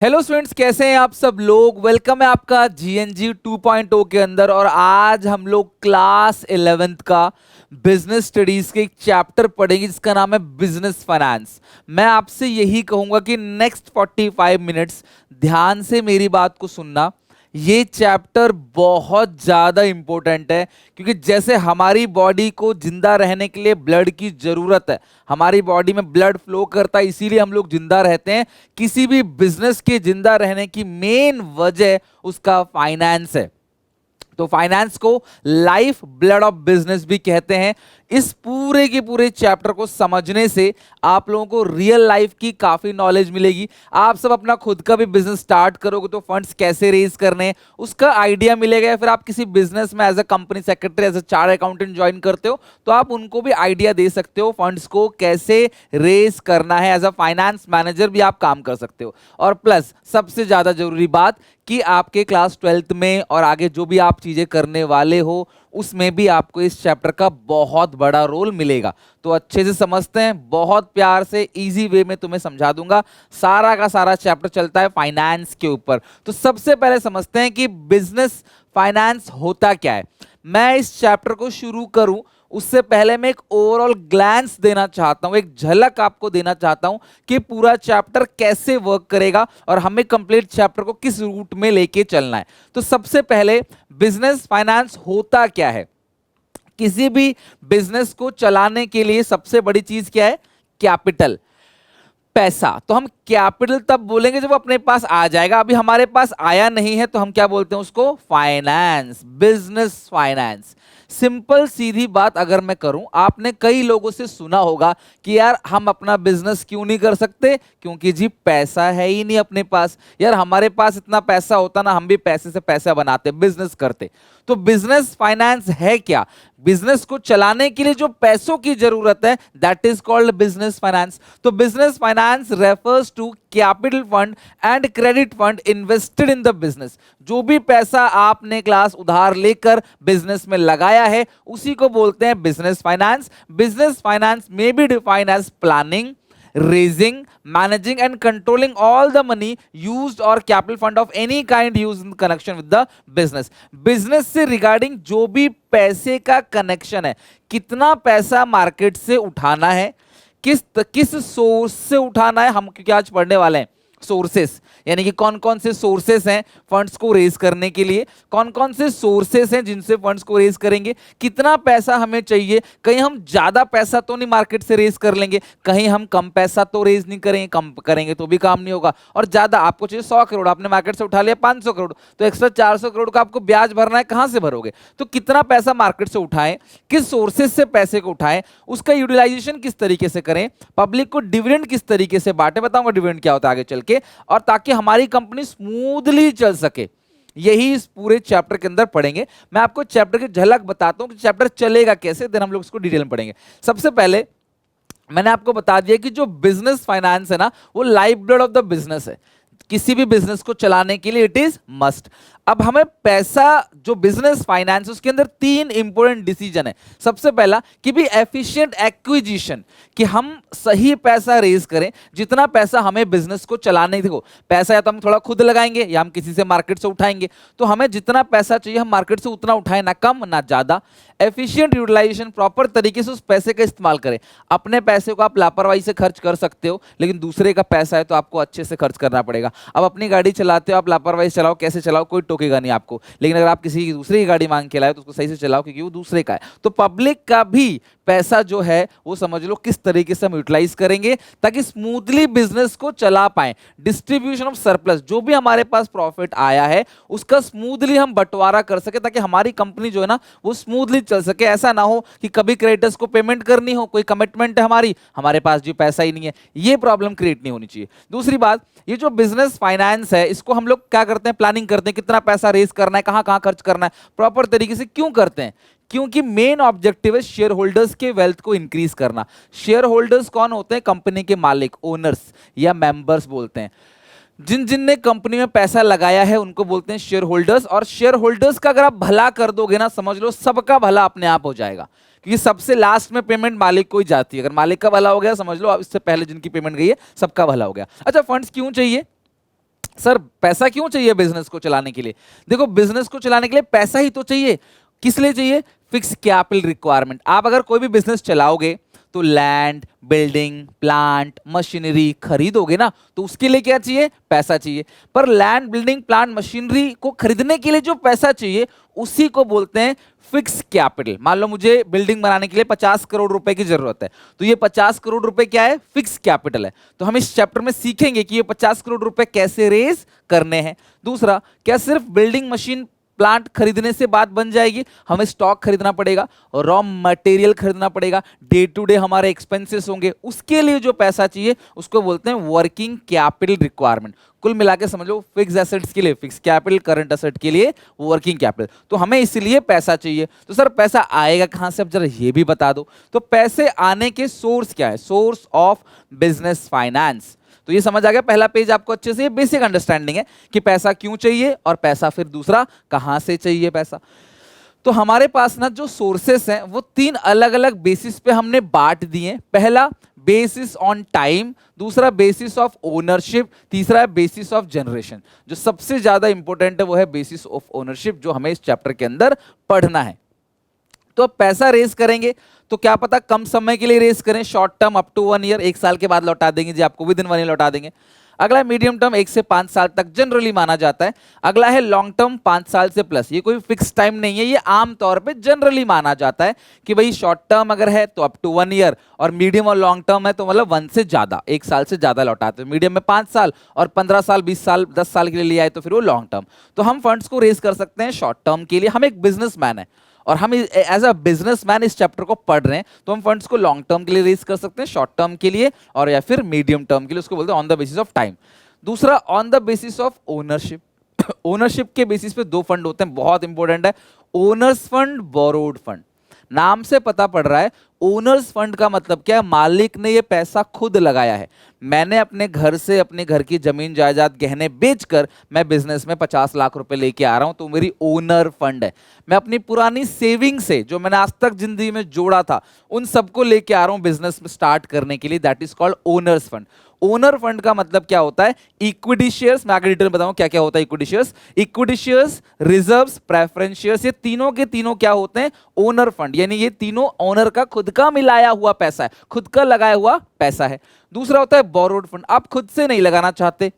Hello students, कैसे हैं आप सब लोग। वेलकम है आपका जीएनजी 2.0 के अंदर। और आज हम लोग क्लास 11th का बिजनेस स्टडीज के एक चैप्टर पढ़ेंगे जिसका नाम है बिजनेस फाइनेंस। मैं आपसे यही कहूंगा कि नेक्स्ट 45 मिनट्स ध्यान से मेरी बात को सुनना। ये चैप्टर बहुत ज्यादा इंपॉर्टेंट है क्योंकि जैसे हमारी बॉडी को जिंदा रहने के लिए ब्लड की जरूरत है, हमारी बॉडी में ब्लड फ्लो करता है इसीलिए हम लोग जिंदा रहते हैं। किसी भी बिजनेस के जिंदा रहने की मेन वजह उसका फाइनेंस है। तो फाइनेंस को लाइफ ब्लड ऑफ बिजनेस भी कहते हैं। इस पूरे के पूरे चैप्टर को समझने से आप लोगों को रियल लाइफ की काफी नॉलेज मिलेगी। आप सब अपना खुद का भी बिजनेस स्टार्ट करोगे तो फंड्स कैसे रेज करने हैं उसका आइडिया मिलेगा। फिर आप किसी बिजनेस में as a company secretary, as a chartered accountant join करते हो तो आप उनको भी आइडिया दे सकते हो फंड्स को कैसे रेज करना है। एज अ फाइनेंस मैनेजर भी आप काम कर सकते हो। और प्लस सबसे ज्यादा जरूरी बात कि आपके क्लास 12th में और आगे जो भी आप चीजें करने वाले हो उसमें भी आपको इस चैप्टर का बहुत बड़ा रोल मिलेगा। तो अच्छे से समझते हैं, बहुत प्यार से इजी वे में तुम्हें समझा दूंगा। सारा का सारा चैप्टर चलता है फाइनेंस के ऊपर। तो सबसे पहले समझते हैं कि बिजनेस फाइनेंस होता क्या है। मैं इस चैप्टर को शुरू करूं उससे पहले मैं एक ओवरऑल ग्लैंस देना चाहता हूं, एक झलक आपको देना चाहता हूं कि पूरा चैप्टर कैसे वर्क करेगा और हमें कंप्लीट चैप्टर को किस रूट में लेके चलना है। तो सबसे पहले बिजनेस फाइनेंस होता क्या है। किसी भी बिजनेस को चलाने के लिए सबसे बड़ी चीज क्या है? कैपिटल, पैसा। तो हम कैपिटल तब बोलेंगे जब अपने पास आ जाएगा। अभी हमारे पास आया नहीं है तो हम क्या बोलते हैं उसको? Finance, business finance. सिंपल सीधी बात अगर मैं करूं, आपने कई लोगों से सुना होगा कि यार हम अपना बिजनेस क्यों नहीं कर सकते? क्योंकि जी पैसा है ही नहीं अपने पास। यार हमारे पास इतना पैसा होता ना हम भी पैसे से पैसा बनाते, बिजनेस करते। तो बिजनेस फाइनेंस है क्या? बिजनेस को चलाने के लिए जो पैसों की जरूरत है that is called business finance. तो business finance refers to capital fund and credit fund invested in the business. जो भी पैसा आपने क्लास उधार लेकर बिजनेस में लगाया है उसी को बोलते हैं बिजनेस फाइनेंस। बिजनेस फाइनेंस में be defined as planning, raising, managing and controlling all the money used or capital fund of any kind used in connection with the business। Business से रिगार्डिंग जो भी पैसे का कनेक्शन है, कितना पैसा market से उठाना है, किस सोर्स से उठाना है, हम क्योंकि आज पढ़ने वाले हैं सोर्सेस, यानी कि कौन कौन से सोर्सेस हैं फंड्स को रेज करने के लिए, कौन कौन से सोर्सेस हैं जिनसे फंड्स को रेज करेंगे, कितना पैसा हमें चाहिए, कहीं हम ज्यादा पैसा तो नहीं मार्केट से रेज कर लेंगे, कहीं हम कम पैसा तो रेज नहीं करेंगे, कम करेंगे तो भी काम नहीं होगा, और ज्यादा आपको चाहिए 100 करोड़, आपने मार्केट से उठा लिया 500 करोड़, तो एक्स्ट्रा 400 करोड़ का आपको ब्याज भरना है, कहां से भरोगे? तो कितना पैसा मार्केट से उठाएं, किस सोर्सेस से पैसे को उठाएं, उसका यूटिलाइजेशन किस तरीके से करें, पब्लिक को डिविडेंड किस तरीके से बांटे, बताऊंगा डिविडेंड क्या होता है आगे चल के, और ताकि हमारी कंपनी स्मूथली चल सके। यही इस पूरे चैप्टर के अंदर पढ़ेंगे। मैं आपको चैप्टर की झलक बताता हूं कि चैप्टर चलेगा कैसे, देन हम लोग इसको डिटेल में पढ़ेंगे। सबसे पहले मैंने आपको बता दिया कि जो बिजनेस फाइनेंस है ना वो life blood of the business है। किसी भी बिजनेस को चलाने के लिए इट इज मस्ट। अब हमें पैसा, जो बिजनेस फाइनेंस उसके अंदर 3 इंपॉर्टेंट डिसीजन है। सबसे पहला कि भी एफिशिएंट एक्विजिशन, कि हम सही पैसा रेज करें, जितना पैसा हमें बिजनेस को चलाने, देखो पैसा या तो हम थोड़ा खुद लगाएंगे या हम किसी से मार्केट से उठाएंगे, तो हमें जितना पैसा चाहिए हम मार्केट से उतना उठाएं, ना कम ना ज्यादा। एफिशिएंट यूटिलाइजेशन, प्रॉपर तरीके से उस पैसे का इस्तेमाल करें। अपने पैसे को आप लापरवाही से खर्च कर सकते हो लेकिन दूसरे का पैसा है तो आपको अच्छे से खर्च करना पड़ेगा। अब अपनी गाड़ी चलाते हो, आप लापरवाही चलाओ, कैसे चलाओ कोई टोकेगा नहीं आपको, लेकिन अगर आप किसी की दूसरे की गाड़ी मांग के लाए तो उसको सही से चलाओ क्योंकि वो दूसरे का है। तो पब्लिक का भी पैसा जो है वो समझ लो किस तरीके से हम यूटिलाइज करेंगे ताकि स्मूथली बिजनेस को चला पाए। डिस्ट्रीब्यूशन ऑफ सरप्लस, जो भी हमारे पास प्रॉफिट आया है उसका स्मूथली हम बंटवारा कर सके ताकि हमारी कंपनी जो है ना वो स्मूथली चल सके। ऐसा ना हो कि कभी क्रेडिटर्स को पेमेंट करनी हो, कोई कमिटमेंट है हमारे पास जो पैसा ही नहीं है, ये प्रॉब्लम क्रिएट नहीं होनी चाहिए। दूसरी बात, ये जो बिजनेस फाइनेंस है इसको हम लोग क्या करते हैं? प्लानिंग करते हैं, कितना पैसा रेज करना है, कहां कहां खर्च करना है, प्रॉपर तरीके से। क्यों करते हैं? क्योंकि मेन ऑब्जेक्टिव है शेयर होल्डर्स के वेल्थ को इंक्रीज करना। शेयर होल्डर्स कौन होते हैं? कंपनी के मालिक, ओनर्स या मेंबर्स बोलते हैं। जिन जिन ने कंपनी में पैसा लगाया है उनको बोलते हैं शेयर होल्डर्स। और शेयर होल्डर्स का अगर आप भला कर दोगे ना, समझ लो सबका भला अपने आप हो जाएगा, क्योंकि सबसे लास्ट में पेमेंट मालिक को ही जाती है। अगर मालिक का भला हो गया समझ लो इससे पहले जिनकी पेमेंट गई है सबका भला हो गया। अच्छा, फंड्स क्यों चाहिए? सर पैसा क्यों चाहिए बिजनेस को चलाने के लिए? देखो बिजनेस को चलाने के लिए पैसा ही तो चाहिए। किस लिए चाहिए? Fix capital requirement. आप अगर कोई भी बिजनेस चलाओगे तो लैंड, बिल्डिंग, प्लांट, मशीनरी खरीदोगे ना, तो उसके लिए क्या चाहिए? पैसा चाहिए। पर लैंड, बिल्डिंग, प्लांट, मशीनरी को खरीदने के लिए जो पैसा चाहिए उसी को बोलते हैं फिक्स कैपिटल। मान लो मुझे बिल्डिंग बनाने के लिए 50 करोड़ रुपए की जरूरत है, तो ये 50 करोड़ रुपए क्या है? फिक्स कैपिटल है। तो हम इस चैप्टर में सीखेंगे कि ये 50 करोड़ रुपए कैसे रेज करने हैं। दूसरा, क्या सिर्फ बिल्डिंग, मशीन, प्लांट खरीदने से बात बन जाएगी? हमें स्टॉक खरीदना पड़ेगा, रॉ मटेरियल खरीदना पड़ेगा, डे टू डे हमारे एक्सपेंसेस होंगे, उसके लिए जो पैसा चाहिए उसको बोलते हैं वर्किंग कैपिटल रिक्वायरमेंट। कुल मिला के समझ लो, फिक्स एसेट्स के लिए फिक्स कैपिटल, करंट एसेट के लिए वर्किंग कैपिटल। तो हमें इसलिए पैसा चाहिए। तो सर पैसा आएगा कहां से? अब जरा ये भी बता दो। तो पैसे आने के सोर्स क्या है? Source of business finance. तो ये समझ आ गया, पहला पेज आपको अच्छे से, ये बेसिक अंडरस्टैंडिंग है कि पैसा क्यों चाहिए और पैसा फिर दूसरा कहां से चाहिए पैसा। तो हमारे पास ना जो सोर्सेस हैं वो तीन अलग अलग बेसिस पे हमने बांट दिए। पहला बेसिस ऑन टाइम, दूसरा बेसिस ऑफ ओनरशिप, तीसरा है बेसिस ऑफ जनरेशन। जो सबसे ज्यादा इंपॉर्टेंट है वो है बेसिस ऑफ ओनरशिप, जो हमें इस चैप्टर के अंदर पढ़ना है। तो अब पैसा रेस करेंगे तो क्या पता कम समय के लिए रेस करें, short term up to 1 year, 1 साल के बाद लौटा देंगे जी आपको, विद इन 1 ईयर लौटा देंगे। अगला मीडियम टर्म 1 से 5 साल तक जनरली माना जाता है। अगला है लॉन्ग टर्म 5 साल से प्लस। ये कोई फिक्स टाइम नहीं है, ये आम तौर पे जनरली माना जाता है कि भाई शॉर्ट टर्म अगर है तो अप टू 1 ईयर, और मीडियम और लॉन्ग टर्म है तो मतलब 1 से ज्यादा, 1 साल से ज्यादा लौटाते हैं। मीडियम में 5 साल और 15 साल, 20 साल, 10 साल के लिए लिया है तो फिर वो लॉन्ग टर्म। तो हम फंड्स को रेस कर सकते हैं शॉर्ट टर्म के लिए। हम एक बिजनेसमैन है और हम एज अ बिजनेसमैन इस चैप्टर को पढ़ रहे हैं, तो हम फंड्स को लॉन्ग टर्म के लिए रेज कर सकते हैं, शॉर्ट टर्म के लिए और या फिर मीडियम टर्म के लिए। उसको बोलते हैं on the basis of time. दूसरा on the basis of ownership. Ownership के बेसिस पे दो फंड होते हैं, बहुत इंपॉर्टेंट है, ओनर्स फंड, बोरोड फंड। नाम से पता पड़ रहा है ओनर्स फंड का मतलब क्या है? मालिक ने ये पैसा खुद लगाया है। मैंने अपने घर से, अपने घर की जमीन जायदाद गहने बेचकर मैं बिजनेस में 50 लाख रुपए लेके आ रहा हूं, तो मेरी ओनर फंड है। मैं अपनी पुरानी सेविंग से, जो मैंने आज तक जिंदगी में जोड़ा था, उन सबको लेके आ रहा हूं बिजनेस में स्टार्ट करने के लिए, that is called owner's fund. Owner fund का मतलब क्या होता है? इक्विटी शेयर्स, मैं आगे डिटेल में बताऊं क्या क्या होता है equity shares. Equity shares, reserves, preference shares, ये तीनों के तीनों क्या होते हैं? Owner fund. यानी ये तीनों ओनर का खुद का मिलाया हुआ पैसा है, खुद का लगाया हुआ पैसा है। दूसरा होता है बोरोड फंड। आप खुद से नहीं लगाना चाहते,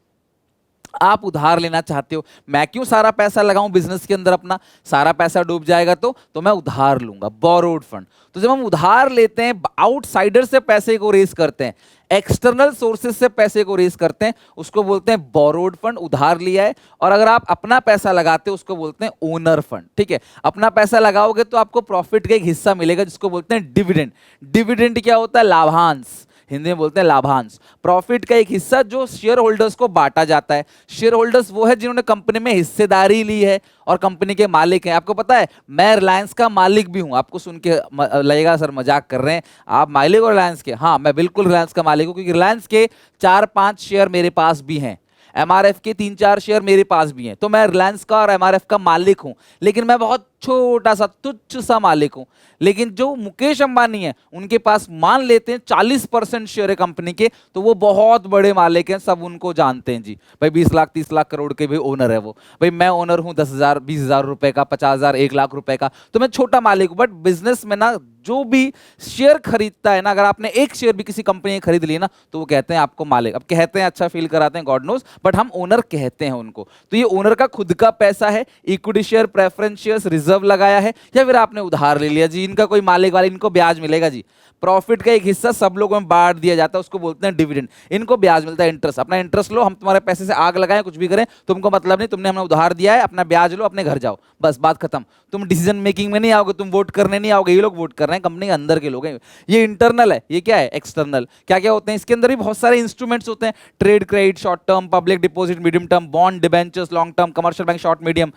आप उधार लेना चाहते हो। मैं क्यों सारा पैसा लगाऊं बिजनेस के अंदर अपना, सारा पैसा डूब जाएगा तो मैं उधार लूंगा, बोरोड फंड। तो जब हम उधार लेते हैं, आउटसाइडर से पैसे को रेस करते हैं, एक्सटर्नल सोर्सेज से पैसे को रेस करते हैं, उसको बोलते हैं बोरोड फंड, उधार लिया है। और अगर आप अपना पैसा लगाते हो उसको बोलते हैं ओनर फंड। ठीक है, अपना पैसा लगाओगे तो आपको प्रॉफिट का एक हिस्सा मिलेगा जिसको बोलते हैं डिविडेंड। डिविडेंड क्या होता है? लाभांश, हिंदी में बोलते हैं लाभांश। प्रॉफिट का एक हिस्सा जो शेयर होल्डर्स को बांटा जाता है। शेयर होल्डर्स वो है जिन्होंने कंपनी में हिस्सेदारी ली है और कंपनी के मालिक हैं। आपको पता है मैं रिलायंस का मालिक भी हूं। आपको सुन के लगेगा सर मजाक कर रहे हैं, आप मालिक हो रिलायंस के? हाँ, मैं बिल्कुल रिलायंस का मालिक हूं, क्योंकि रिलायंस के 4-5 शेयर मेरे पास भी हैं, एमआरएफ के 3-4 शेयर मेरे पास भी हैं। तो मैं रिलायंस का और एमआरएफ का मालिक हूं, लेकिन मैं बहुत छोटा सा, तुच्छ सा मालिक हूं। लेकिन जो मुकेश अंबानी है उनके पास मान लेते हैं 40% शेयर है कंपनी के, तो वो बहुत बड़े मालिक हैं, सब उनको जानते हैं जी। भाई 20 लाख 30 लाख करोड़ के भी ओनर है वो। भाई मैं ओनर हूं 10,000 20,000 रुपए का, 50,000 1 लाख रुपए का, तो मैं छोटा मालिक हूं। बट बिजनेस में ना जो भी शेयर खरीदता है ना, अगर आपने एक शेयर भी किसी कंपनी ने खरीद लिया ना, तो वो कहते हैं आपको मालिक। अब कहते हैं अच्छा फील कराते हैं, गॉड नोज, बट हम ओनर कहते हैं उनको। तो ये ओनर का खुद का पैसा है। Equity share, preference shares, reserve लगाया है, या फिर आपने उधार ले लिया जी, इनका कोई मालिक वाले, इनको ब्याज मिलेगा जी। प्रॉफिट का एक हिस्सा सब लोगों में बांट दिया जाता है, उसको बोलते हैं डिविडेंड। इनको ब्याज मिलता है, इंटरेस्ट। अपना इंटरेस्ट लो, हम तुम्हारे पैसे से आग लगाएं, कुछ भी करें, तुमको मतलब नहीं, तुमने हमें उधार दिया है, अपना ब्याज लो, अपने घर जाओ, बस बात खत्म। तुम डिसीजन मेकिंग में नहीं आओगे, तुम वोट करने नहीं आओगे, ये लोग वोट कर रहे हैं, कंपनी के अंदर के लोग हैं। ये इंटरनल है, ये क्या है? एक्सटर्नल। क्या क्या होते हैं इसके अंदर? भी बहुत सारे इंस्ट्रूमेंट्स होते हैं, trade credit, short term, public deposit, medium term, bond, debentures, long term, commercial bank, short medium,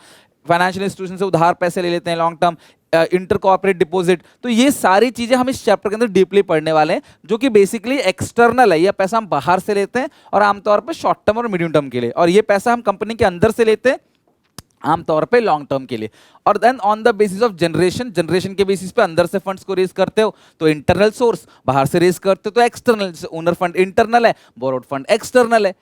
financial institution से उधार पैसे ले लेते हैं, long term, inter corporate deposit. तो ये सारी चीजें हम इस चैप्टर के अंदर डीपली पढ़ने वाले हैं, जो कि बेसिकली एक्सटर्नल है। ये पैसा हम बाहर से लेते हैं और आमतौर पे शॉर्ट टर्म और मीडियम टर्म के लिए, और ये पैसा हम कंपनी के अंदर से लेते हैं आमतौर पे लॉन्ग टर्म के लिए। और then on the basis of generation, generation के बेसिस पे अंदर से फंड्स को रेज करते हो तो इंटरनल सोर्स, बाहर से रेज करते हो तो एक्सटर्नल। ओनर फंड इंटरनल है, बोरोड फंड एक्सटर्नल है।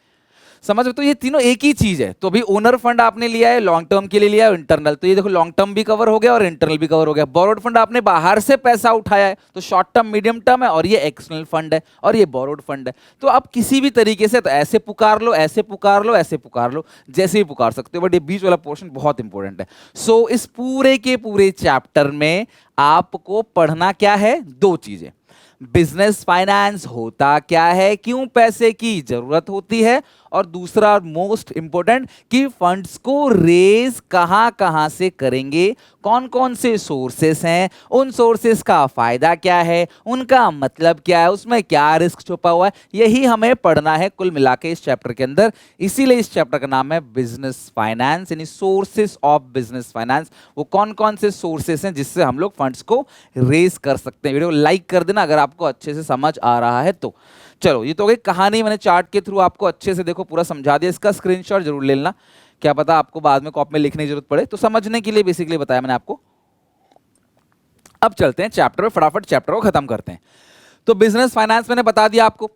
समझ में? तो ये तीनों एक ही चीज है। तो अभी ओनर फंड आपने लिया है, लॉन्ग टर्म के लिए लिया है, इंटरनल, तो ये देखो लॉन्ग टर्म भी कवर हो गया और इंटरनल भी कवर हो गया। बोरोड फंड आपने बाहर से पैसा उठाया है, तो शॉर्ट टर्म मीडियम टर्म है, और ये एक्सटर्नल फंड है और ये बोरोड फंड है। तो आप किसी भी तरीके से, तो ऐसे पुकार लो, ऐसे पुकार लो, ऐसे पुकार लो, जैसे भी पुकार सकते हो, बट ये बीच वाला पोर्शन बहुत इंपॉर्टेंट है। सो इस पूरे के पूरे चैप्टर में आपको पढ़ना क्या है? दो चीजें। बिजनेस फाइनेंस होता क्या है, क्यों पैसे की जरूरत होती है, और दूसरा मोस्ट इंपॉर्टेंट कि फंड्स को रेज कहां कहां से करेंगे, कौन कौन से सोर्सेस हैं, उन सोर्सेस का फायदा क्या है, उनका मतलब क्या है, उसमें क्या रिस्क छुपा हुआ है, यही हमें पढ़ना है कुल मिला के इस चैप्टर के अंदर। इसीलिए इस चैप्टर का नाम है बिजनेस फाइनेंस, यानी सोर्सेस ऑफ बिजनेस फाइनेंस। वो कौन कौन से सोर्सेस हैं जिससे हम लोग फंड्स को रेज कर सकते हैं। वीडियो लाइक कर देना अगर आपको अच्छे से समझ आ रहा है तो। चलो, ये तो हो गई कहानी, मैंने चार्ट के थ्रू आपको अच्छे से देखो पूरा समझा दिया। इसका स्क्रीनशॉट जरूर ले लेना, क्या पता आपको बाद में कॉपी में लिखने की जरूरत पड़े, तो समझने के लिए बेसिकली बताया मैंने आपको। अब चलते हैं चैप्टर पे, फटाफट चैप्टर को खत्म करते हैं। तो बिजनेस फाइनेंस मैंने बता दिया आपको।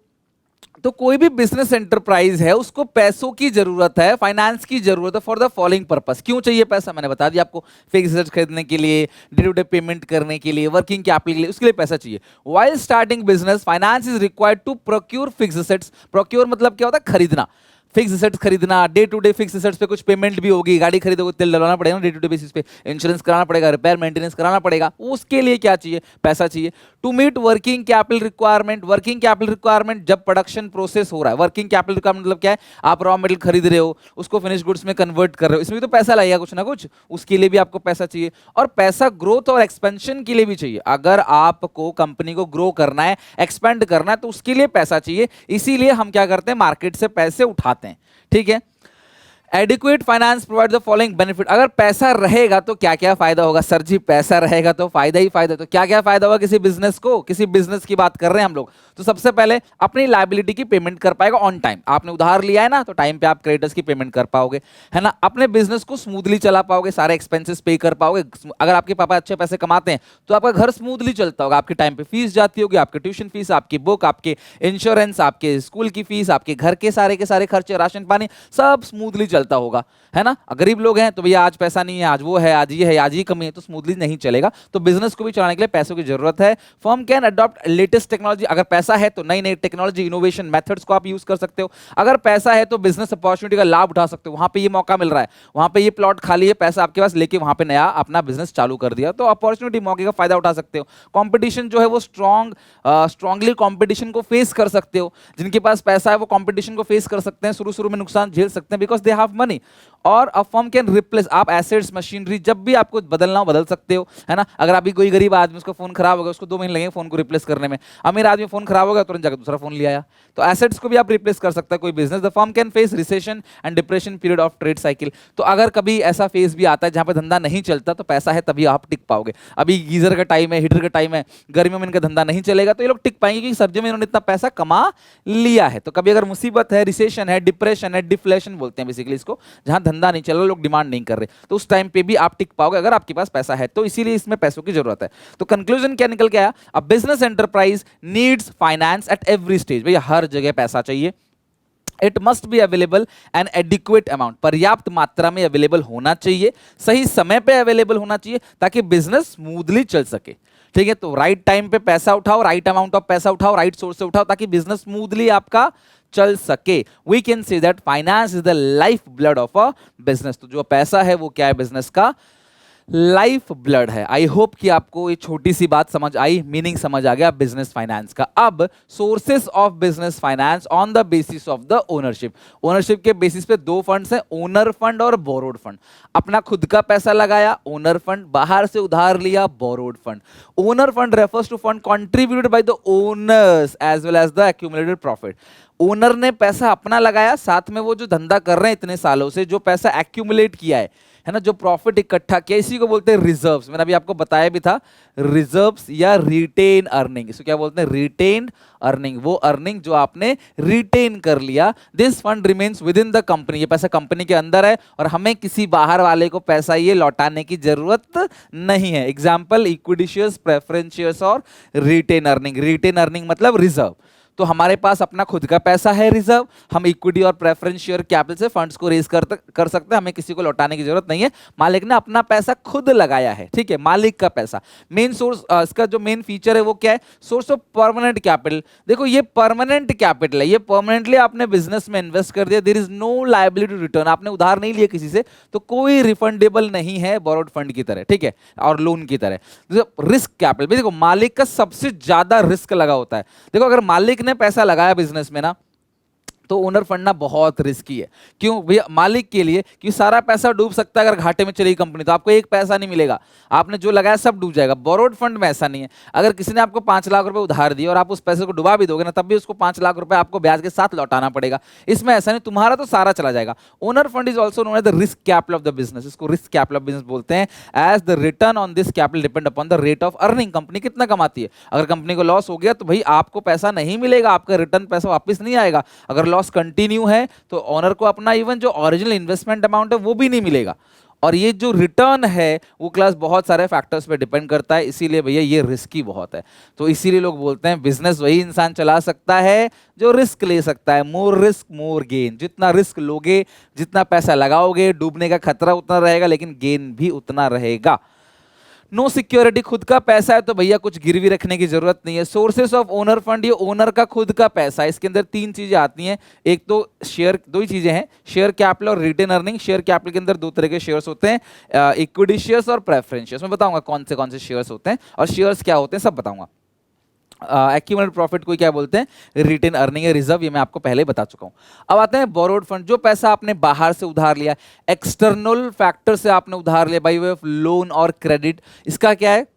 तो कोई भी बिजनेस एंटरप्राइज है, उसको पैसों की जरूरत है, फाइनेंस की जरूरत है फॉर द फॉलोइंग पर्पस। क्यों चाहिए पैसा? मैंने बता दिया आपको, फिक्स एसेट्स खरीदने के लिए, डे टू डे पेमेंट करने के लिए, वर्किंग कैपिटल के लिए, उसके लिए पैसा चाहिए। While starting business, finance is required to procure fix assets. Procure मतलब क्या होता है? खरीदना, फिक्स एसेट्स खरीदना। Day to day fix assets पे कुछ पेमेंट भी होगी, गाड़ी खरीदोगे तेल डलवाना पड़ेगा डे टू डे बेसिस पे, इंश्योरेंस कराना पड़ेगा, रिपेयर मेंटेनेंस कराना पड़ेगा, उसके लिए क्या चाहिए? पैसा चाहिए। To meet working capital requirement, working capital requirement जब प्रोडक्शन प्रोसेस हो रहा है। वर्किंग कैपिटल रिक्वायरमेंट मतलब क्या है? आप रॉ मटेरियल खरीद रहे हो, उसको फिनिश गुड्स में कन्वर्ट कर रहे हो, इसमें भी तो पैसा लगेगा कुछ ना कुछ, उसके लिए भी आपको पैसा चाहिए। और पैसा ग्रोथ और एक्सपेंशन के लिए भी चाहिए। अगर आपको कंपनी को ग्रो करना है, एक्सपेंड करना है, तो उसके लिए पैसा चाहिए। इसीलिए हम क्या करते हैं? मार्केट से पैसे उठाते हैं, ठीक है। Adequate finance provide the following benefit. अगर पैसा रहेगा तो क्या क्या फायदा होगा? सर जी पैसा रहेगा तो फायदा ही फायदा, तो क्या क्या फायदा होगा किसी बिजनेस को? किसी बिजनेस की बात कर रहे हैं हम लोग। तो सबसे पहले अपनी लायबिलिटी की पेमेंट कर पाएगा ऑन टाइम। आपने उधार लिया है ना, तो टाइम पे आप क्रेडिटर्स की पेमेंट कर पाओगे, है ना। अपने बिजनेस को स्मूथली चला पाओगे, सारे एक्सपेंसेस पे कर पाओगे। अगर आपके पापा अच्छे पैसे कमाते हैं तो आपका घर स्मूथली चलता होगा, आपके टाइम पे फीस जाती होगी, आपके ट्यूशन फीस, आपकी बुक, आपके इंश्योरेंस, आपके स्कूल की फीस, आपके घर के सारे खर्चे, राशन पानी, सब स्मूथली चलता होगा, है ना। गरीब लोग हैं तो भैया आज पैसा नहीं है, आज वो है, आज ये है, आज ये कमी है, तो स्मूथली नहीं चलेगा। तो बिजनेस को भी चलाने के लिए पैसों की जरूरत है। Firm can adopt latest technology. अगर पैसा है तो नई नई टेक्नोलॉजी, इनोवेशन मेथड्स को आप यूज कर सकते हो। अगर पैसा है तो बिजनेस अपॉर्चुनिटी का लाभ उठा सकते हो। वहां पे ये मौका मिल रहा है, वहां पे ये प्लॉट खाली है, पैसा आपके पास लेके वहां पे नया अपना बिजनेस चालू कर दिया, तो अपॉर्चुनिटी, मौके का फायदा उठा सकते हो। कंपटीशन जो है वो स्ट्रांगली कंपटीशन को फेस कर सकते हो। जिनके पास पैसा है वो कंपटीशन को फेस कर सकते हैं, शुरू शुरू में नुकसान झेल सकते हैं, बिकॉज दे हैव मनी। और अ फर्म कैन रिप्लेस, आप एसेट्स, मशीनरी जब भी आपको बदलना हो बदल सकते हो, है ना। अगर अभी कोई गरीब आदमी, उसका फोन खराब हो गया, उसको 2 महीने लगेंगे फोन को रिप्लेस करने में। अमीर आदमी फोन खराब हो गया, तुरंत जाकर दूसरा फोन ले आया। तो एसेट्स को भी आप रिप्लेस कर सकता है कोई business. The firm can face recession and depression period of trade cycle. तो अगर कभी ऐसा फेज भी आता है जहां पे धंधा नहीं चलता, तो पैसा है तभी आप टिक पाओगे। अभी गीजर का टाइम है, हीटर का टाइम है, गर्मियों में इनका धंधा नहीं चलेगा, तो ये लोग टिक पाएंगे क्योंकि सर्दियों में इन्होंने इतना पैसा कमा लिया है। तो कभी अगर मुसीबत है, रिसेशन है, डिप्रेशन है, डिफ्लेशन बोलते हैं बेसिकली इसको, जहां धंधा नहीं चल रहा, लोग डिमांड नहीं कर रहे, तो उस टाइम पे भी आप टिक पाओगे अगर आपके पास पैसा है। तो इसीलिए इसमें पैसों की जरूरत है। तो कंक्लूजन क्या निकल के आया? A business enterprise needs finance at every stage. भैया हर जगह पैसा चाहिए। It must be available N adequate amount, पर्याप्त मात्रा में अवेलेबल होना चाहिए, सही समय पे अवेलेबल होना चाहिए, ताकि बिजनेस स्मूथली चल सके, ठीक है। तो राइट टाइम पे पैसा उठाओ, राइट अमाउंट ऑफ पैसा उठाओ, राइट सोर्स से उठाओ, ताकि बिजनेस स्मूथली आपका चल सके। We can say that finance is the life blood of a business. तो जो पैसा है वो क्या है? बिजनेस का लाइफ ब्लड है। आई होप कि आपको ये छोटी सी बात समझ आई, मीनिंग समझ आ गया बिजनेस फाइनेंस का। अब sources of business finance on the basis of the ownership. Ownership के बेसिस पे दो फंड्स हैं, ओनर फंड और बोरोड फंड। अपना खुद का पैसा लगाया ओनर फंड, बाहर से उधार लिया borrowed fund. Owner fund refers to fund contributed by the owners as well as the accumulated profit. Owner ने पैसा अपना लगाया, साथ में वो जो धंधा कर रहे हैं इतने सालों से, जो पैसा एक्यूमुलेट किया है ना, जो प्रॉफिट इकट्ठा किया, इसी को बोलते हैं रिजर्व्स। मैंने अभी आपको बताया भी था, रिजर्व्स या रिटेन अर्निंग, इसको क्या बोलते हैं? Retain earning. वो अर्निंग जो आपने रिटेन कर लिया। This fund remains with in the company. ये पैसा कंपनी के अंदर है और हमें किसी बाहर वाले को पैसा ये लौटाने की जरूरत नहीं है। Example equity shares, preference shares और रिटेन अर्निंग। रिटेन अर्निंग मतलब रिजर्व। तो हमारे पास अपना खुद का पैसा है रिजर्व, हम इक्विटी और प्रेफरेंस शेयर कैपिटल से फंड्स को रेज कर सकते हैं, हमें किसी को लौटाने की जरूरत नहीं है। मालिक ने अपना पैसा खुद लगाया है, ठीक है, मालिक का पैसा। मेन सोर्स, इसका जो मेन फीचर है वो क्या है? Source of permanent capital. देखो ये परमानेंट कैपिटल है, ये परमानेंटली आपने बिजनेस में इन्वेस्ट कर दिया, there is no liability return. आपने उधार नहीं लिया किसी से, तो कोई रिफंडेबल नहीं है बोरोड फंड की तरह, ठीक है, और लोन की तरह। रिस्क कैपिटल, देखो मालिक का सबसे ज्यादा रिस्क लगा होता है। देखो अगर मालिक ने पैसा लगाया बिजनेस में ना, तो ओनर फंड ना बहुत रिस्की है। क्यों भैया? मालिक के लिए, कि सारा पैसा डूब सकता है अगर घाटे में चली कंपनी, तो आपको एक पैसा नहीं मिलेगा, आपने जो लगाया सब डूब जाएगा। बोरोड फंड में ऐसा नहीं है। अगर किसी ने आपको 5 लाख रुपए उधार दिए और आप उस पैसे को डुबा भी दोगे ना, तब भी उसको 5 लाख रुपए आपको ब्याज के साथ लौटाना पड़ेगा। इसमें ऐसा नहीं, तुम्हारा तो सारा चला जाएगा। Owner fund is also known as the risk capital of the business. इसको रिस्क कैपिटल ऑफ बिजनेस बोलते हैं, as the return on this capital depend upon the rate of earning. Company कितना कमाती है, अगर कंपनी को लॉस हो गया तो भाई आपको पैसा नहीं मिलेगा, आपका रिटर्न पैसा वापस नहीं आएगा। अगर लॉस कंटिन्यू है तो ओनर को अपना इवन जो ओरिजिनल इन्वेस्टमेंट अमाउंट है वो भी नहीं मिलेगा। और ये जो रिटर्न है वो क्लास बहुत सारे फैक्टर्स पे डिपेंड करता है, इसीलिए भैया ये रिस्की बहुत है। तो इसीलिए लोग बोलते हैं बिजनेस वही इंसान चला सकता है जो रिस्क ले सकता है। मोर रिस्क मोर गेन। जितना रिस्क लोगे, जितना पैसा लगाओगे, डूबने का खतरा उतना रहेगा, लेकिन गेन भी उतना रहेगा। नो सिक्योरिटी, खुद का पैसा है तो भैया कुछ गिरवी रखने की जरूरत नहीं है। सोर्सेस ऑफ ओनर फंड, ये ओनर का खुद का पैसा है। इसके अंदर 3 चीजें आती हैं, एक तो शेयर, 2 ही चीजें हैं, शेयर कैपिटल और रिटेन अर्निंग। शेयर कैपिटल के अंदर 2 तरह के शेयर्स होते हैं, इक्विटी शेयर्स और प्रेफरेंस शेयर्स। मैं बताऊंगा कौन से शेयर्स होते हैं और शेयर्स क्या होते हैं, सब बताऊंगा। एक्यूमुलेटेड प्रॉफिट को क्या बोलते हैं? रिटेन अर्निंग या रिजर्व, ये मैं आपको पहले ही बता चुका हूं। अब आते हैं बोरोड फंड, जो पैसा आपने बाहर से उधार लिया, एक्सटर्नल फैक्टर से आपने उधार लिया बाय वे ऑफ लोन और क्रेडिट। इसका क्या है?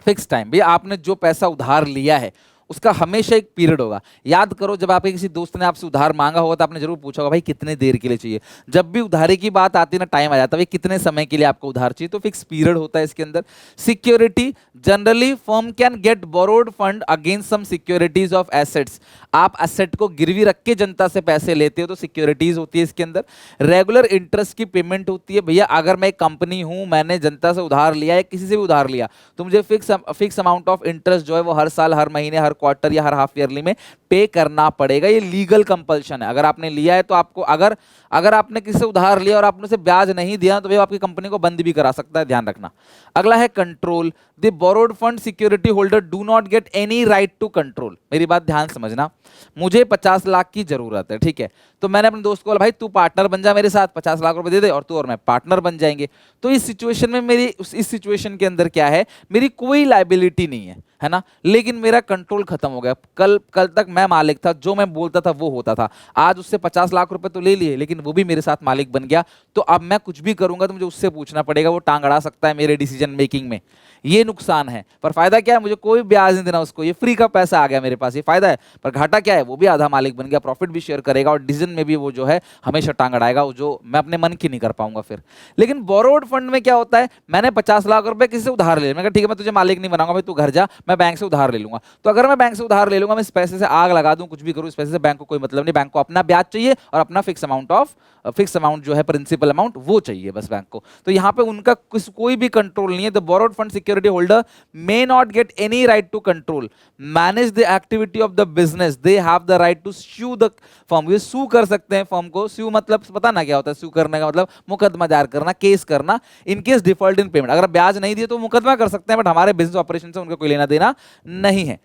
Fix time. भैया आपने जो पैसा उधार लिया है उसका हमेशा एक पीरियड होगा। याद करो, जब आपके किसी दोस्त ने आपसे उधार मांगा होगा तो आपने जरूर पूछा होगा भाई कितने देर के लिए चाहिए। जब भी उधारी की बात आती है ना, टाइम आ जाता है, भाई कितने समय के लिए आपको उधार चाहिए, तो फिक्स पीरियड होता है इसके अंदर। Security, generally firm can get borrowed fund against some securities of assets. आप एसेट को गिरवी रख के जनता से पैसे लेते हो तो सिक्योरिटीज होती है इसके अंदर। रेगुलर इंटरेस्ट की पेमेंट होती है। भैया अगर मैं एक कंपनी हूं, मैंने जनता से उधार लिया है, किसी से भी उधार लिया, तो मुझे फिक्स अमाउंट ऑफ इंटरेस्ट जो है वो हर साल, हर महीने, हर क्वार्टर या हर हाफ ईयरली में पे करना पड़ेगा। ये लीगल कंपल्शन है। अगर आपने लिया है तो आपको, अगर आपने किसी से उधार लिया और आपने उसे ब्याज नहीं दिया तो भाई आपकी कंपनी को बंद भी करा सकता है, ध्यान रखना। अगला है control. The borrowed fund security holder do not get any right to control. मेरी बात ध्यान समझना, मुझे 50 लाख की जरूरत है, ठीक है, तो मैंने अपने दोस्त को बोला भाई तू पार्टनर बन जा मेरे साथ, 50 लाख रुपए दे दे और तू और मैं पार्टनर बन जाएंगे। तो इस सिचुएशन में मेरी, इस सिचुएशन के अंदर क्या है, मेरी कोई लायबिलिटी नहीं है ना, लेकिन मेरा कंट्रोल खत्म हो गया। कल तक मैं मालिक था, जो मैं बोलता था वो होता था। आज उससे 50 लाख रुपए तो ले लिए, लेकिन वो भी मेरे साथ मालिक बन गया। तो अब मैं कुछ भी करूंगा तो मुझे उससे पूछना पड़ेगा, वो टांग अड़ा सकता है मेरे डिसीजन मेकिंग में। ये नुकसान है, पर फायदा क्या है, मुझे कोई ब्याज नहीं देना उसको, ये फ्री का पैसा आ गया मेरे पास, ये फायदा है। पर घाटा क्या है, वो भी आधा मालिक बन गया, प्रॉफिट भी शेयर करेगा और डिसीजन में भी वो जो है हमेशा टांग अड़ाएगा, जो मैं अपने मन की नहीं कर पाऊंगा फिर। लेकिन बोरोड फंड में क्या होता है, मैंने 50 लाख रुपए किसी से उधार ले, मैं कहा ठीक है मैं तुझे मालिक नहीं बनाऊंगा भाई, तू घर जा, मैं बैंक से उधार ले लूंगा। तो अगर मैं बैंक से उधार ले लूंगा, मैं इस पैसे से आग लगा दूं, कुछ भी करूं, इस पैसे से बैंक को कोई मतलब नहीं। बैंक को अपना ब्याज चाहिए और अपना फिक्स अमाउंट जो है प्रिंसिपल अमाउंट वो चाहिए बस बैंक को। तो यहाँ पे उनका कोई भी कंट्रोल नहीं है। The borrowed fund security holder may not get any right to control, manage the activity of the business, they have the right to sue the firm। ये sue कर सकते हैं फर्म को। sue मतलब पता ना क्या होता है, sue करने का मतलब मुकदमा दायर करना, केस करना। In case default in payment, अगर ब्याज नहीं दिए तो मुकदमा कर सकते हैं, बट हमारे बिजनेस ऑपरेशन से उनका कोई लेना देना नहीं है।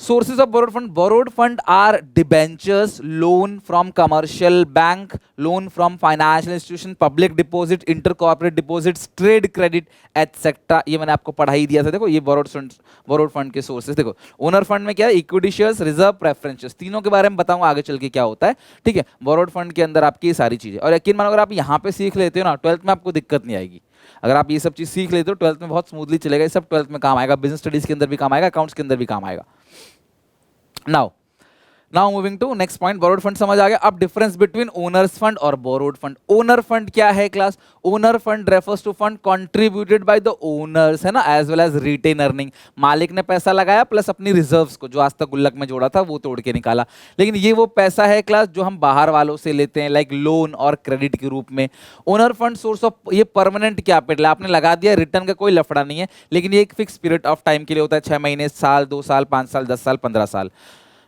Sources of borrowed fund are debentures, loan from commercial bank, loan from financial institution, public deposit, intercorporate deposits, trade credit, etc। ये मैंने आपको पढ़ा ही दिया था। देखो ये borrowed fund के sources देखो। ओनर फंड में क्या है, equity shares, reserve, preference shares, तीनों के बारे में बताऊंगा आगे चल के क्या होता है, ठीक है। borrowed फंड के अंदर आपकी ये सारी चीजें, और यकीन मानो अगर आप यहाँ पे सीख लेते हो ना, 12th में आपको दिक्कत नहीं आएगी। अगर आप ये सब चीज सीख लेते हो 12th में बहुत स्मूथली चलेगा, ये सब 12th में काम आएगा, बिजनेस स्टडीज के अंदर भी काम आएगा, अकाउंट्स के अंदर भी काम आएगा। Now moving to next point, borrowed fund समझ आ गया। अब डिफरेंस बिटवीन ओनर्स फंड और बोरोड फंड। ओनर फंड क्या है class? Owner fund refers to fund contributed by the owners, है ना, as well as retain earning. मालिक ने पैसा लगाया प्लस अपनी रिजर्व्स को जो आज तक गुल्लक में जोड़ा था वो तोड़ के निकाला। लेकिन ये वो पैसा है क्लास जो हम बाहर वालों से लेते हैं, लाइक लोन और क्रेडिट के रूप में। ओनर फंड सोर्स ऑफ, ये परमानेंट कैपिटल आपने लगा दिया, रिटर्न का कोई लफड़ा नहीं है, लेकिन ये एक फिक्स पीरियड ऑफ टाइम के लिए होता है, 6 महीने, साल, 2 साल, 5 साल, 10 साल, 15 साल।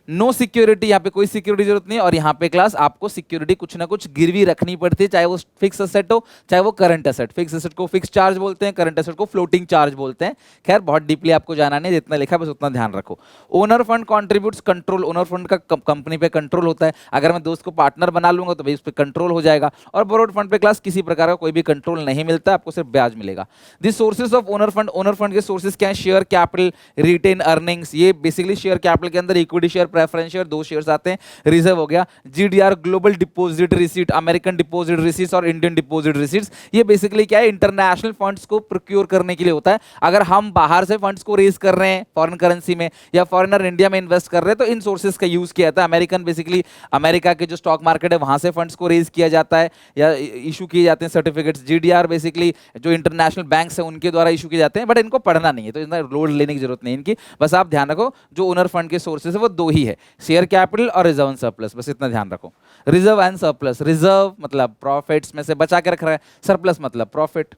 नो सिक्योरिटी, यहाँ पे कोई सिक्योरिटी जरूरत नहीं है, और यहाँ पे क्लास आपको सिक्योरिटी कुछ ना कुछ गिरवी रखनी पड़ती है, चाहे वो फिक्स एसेट हो चाहे वो करंट एसेट। फिक्स एसेट को फिक्स चार्ज बोलते हैं, करंट एसेट को फ्लोटिंग चार्ज बोलते हैं। खैर बहुत डीपली आपको जाना नहीं, जितना लिखा है बस उतना ध्यान रखो। Owner fund contributes control, owner fund का कंपनी पे कंट्रोल होता है। अगर मैं दोस्त को पार्टनर बना लूंगा तो भाई उस पर कंट्रोल हो जाएगा। और बोरोड फंड पे क्लास किसी प्रकार का कोई भी कंट्रोल नहीं मिलता, आपको सिर्फ ब्याज मिलेगा। The sources of owner fund, owner fund के सोर्सेज क्या है? Share capital, retained earnings. ये बेसिकली शेयर कैपिटल के अंदर इक्विटी शेयर, प्रेफरेंस शेयर, दो शेयर्स आते हैं। रिजर्व हो गया, GDR global deposit receipt, American deposit receipts और इंडियन डिपॉजिट रिसीट्स। ये बेसिकली क्या है? इंटरनेशनल फंड्स को प्रोक्योर करने के लिए होता है। अगर हम बाहर से फंड्स को रेज कर रहे हैं फॉरेन करेंसी में, या फॉरेनर इंडिया में इन्वेस्ट कर रहे हैं, तो इन सोर्सेज का यूज किया जाता है। अमेरिकन बेसिकली अमेरिका के जो स्टॉक मार्केट है वहां से फंड्स को रेज किया जाता है या इशू किए जाते हैं सर्टिफिकेट्स। जीडीआर बेसिकली जो इंटरनेशनल बैंक्स हैं उनके द्वारा इशू किए जाते हैं, बट इनको पढ़ना नहीं है तो इतना लोड लेने की जरूरत नहीं इनकी। बस आप ध्यान रखो जो ओनर फंड के सोर्सेज है वो दो ही है, शेयर कैपिटल और रिजर्व एंड सरप्लस, बस इतना ध्यान रखो। रिजर्व एंड सरप्लस, रिजर्व मतलब प्रॉफिट्स में से बचा के रख रहा है, सरप्लस मतलब profit.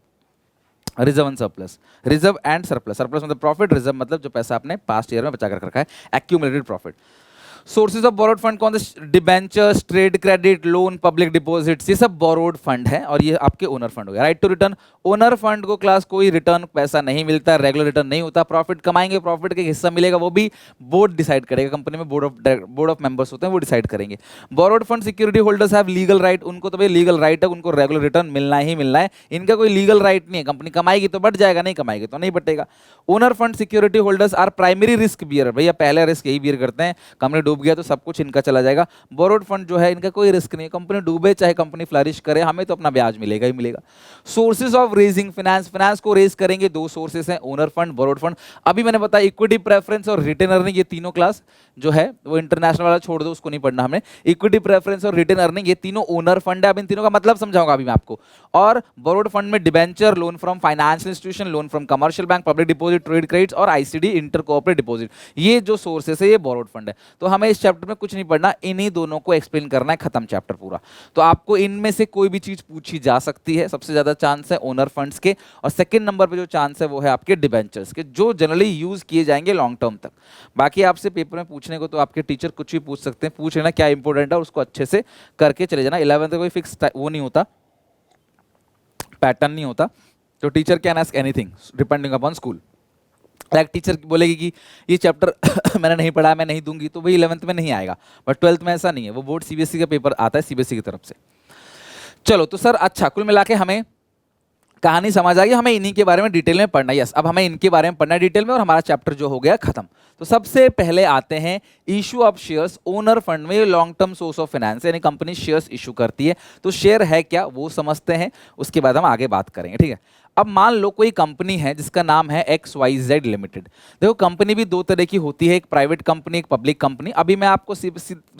Reserve and surplus, reserve and surplus, surplus मतलब प्रॉफिट, रिजर्व मतलब जो पैसा आपने पास्ट ईयर में बचा कर रखा है, accumulated profit. Sources of borrowed fund कौन से? Debentures, trade credit, loan, public deposits, ये सब बोरोड फंड है और ये आपके ओनर फंड हो गया। Right to return, owner fund को क्लास कोई रिटर्न पैसा नहीं मिलता, रेगुलर रिटर्न नहीं होता। प्रॉफिट कमाएंगे, प्रॉफिट का हिस्सा मिलेगा, वो भी बोर्ड डिसाइड करेगा। कंपनी में बोर्ड ऑफ मेंबर्स होते हैं, वो डिसाइड करेंगे। Borrowed fund security holders have legal right, उनको तो भाई लीगल राइट है, उनको रेगुलर रिटर्न मिलना ही मिलना है। इनका कोई लीगल राइट नहीं है, कंपनी कमाएगी तो बढ़ जाएगा, नहीं कमाएगी तो नहीं बटेगा। Owner fund security holders are primary risk bearer, भैया पहले रिस्क यही बियर करते हैं, कंपनी डूब गया तो सब कुछ इनका चला जाएगा। बोरोड फंड जो है इनका कोई रिस्क नहीं है, कंपनी डूबे चाहे कंपनी फ्लरिश करे, हमें तो अपना ब्याज मिलेगा ही मिलेगा। Sources of raising finance, finance को रेज करेंगे, दो सोर्सेस हैं, ओनर फंड, बोरोड फंड। अभी मैंने बताया इक्विटी, प्रेफरेंस और रिटेन अर्निंग, ये तीनों क्लास जो है वो इंटरनेशनल वाला छोड़ दो, उसको नहीं पढ़ना हमने। इक्विटी, प्रेफरेंस और रिटेन अर्निंग ये तीनों ओनर फंड है। अब इन तीनों का मतलब समझाऊंगा अभी मैं आपको। और बोरोड फंड में debenture, loan from financial institution, loan from commercial bank, public deposit, trade credits और आईसीडी इंटर कोऑपरेटिव डिपॉजिट, ये जो सोर्सेस है ये बोरोड फंड है। तो हमें इस चैप्टर में कुछ नहीं पढ़ना, इन्हीं दोनों को एक्सप्लेन करना है, खत्म चैप्टर पूरा। तो आपको इनमें से कोई भी चीज पूछी जा सकती है। सबसे ज्यादा चांस है ओनर फंड्स के, और सेकंड नंबर पे जो चांस है वो है आपके डिबेंचर्स के, जो जनरली यूज किए जाएंगे लॉन्ग टर्म तक। बाकी आपसे पेपर में पूछने को तो आपके टीचर कुछ भी पूछ सकते हैं, पूछ लेना क्या इंपॉर्टेंट है और उसको अच्छे से करके चले जाना। 11th का कोई फिक्स वो नहीं होता, पैटर्न नहीं होता, तो teacher can ask anything depending upon school. Like teacher बोलेगी कि ये चैप्टर मैंने नहीं पढ़ा, मैं नहीं दूंगी, तो भाई 11th में नहीं आएगा, बट 12th में ऐसा नहीं है, वो बोर्ड सीबीएसई का पेपर आता है सीबीएसई की तरफ से। चलो तो सर अच्छा, कुल मिला के हमें कहानी समझ आ गई, हमें इन्हीं के बारे में डिटेल में पढ़ना है। यस, अब हमें इनके बारे में पढ़ना है डिटेल में, और हमारा चैप्टर जो हो गया खत्म। तो सबसे पहले आते हैं issue of shares. Owner fund में long term source of finance, यानी कंपनी शेयर्स इशू करती है, तो शेयर है क्या वो समझते हैं, उसके बाद हम आगे बात करेंगे, ठीक है। अब मान लो कोई कंपनी है जिसका नाम है XYZ लिमिटेड। देखो कंपनी भी दो तरह की होती है, एक प्राइवेट कंपनी, एक पब्लिक कंपनी। अभी मैं आपको से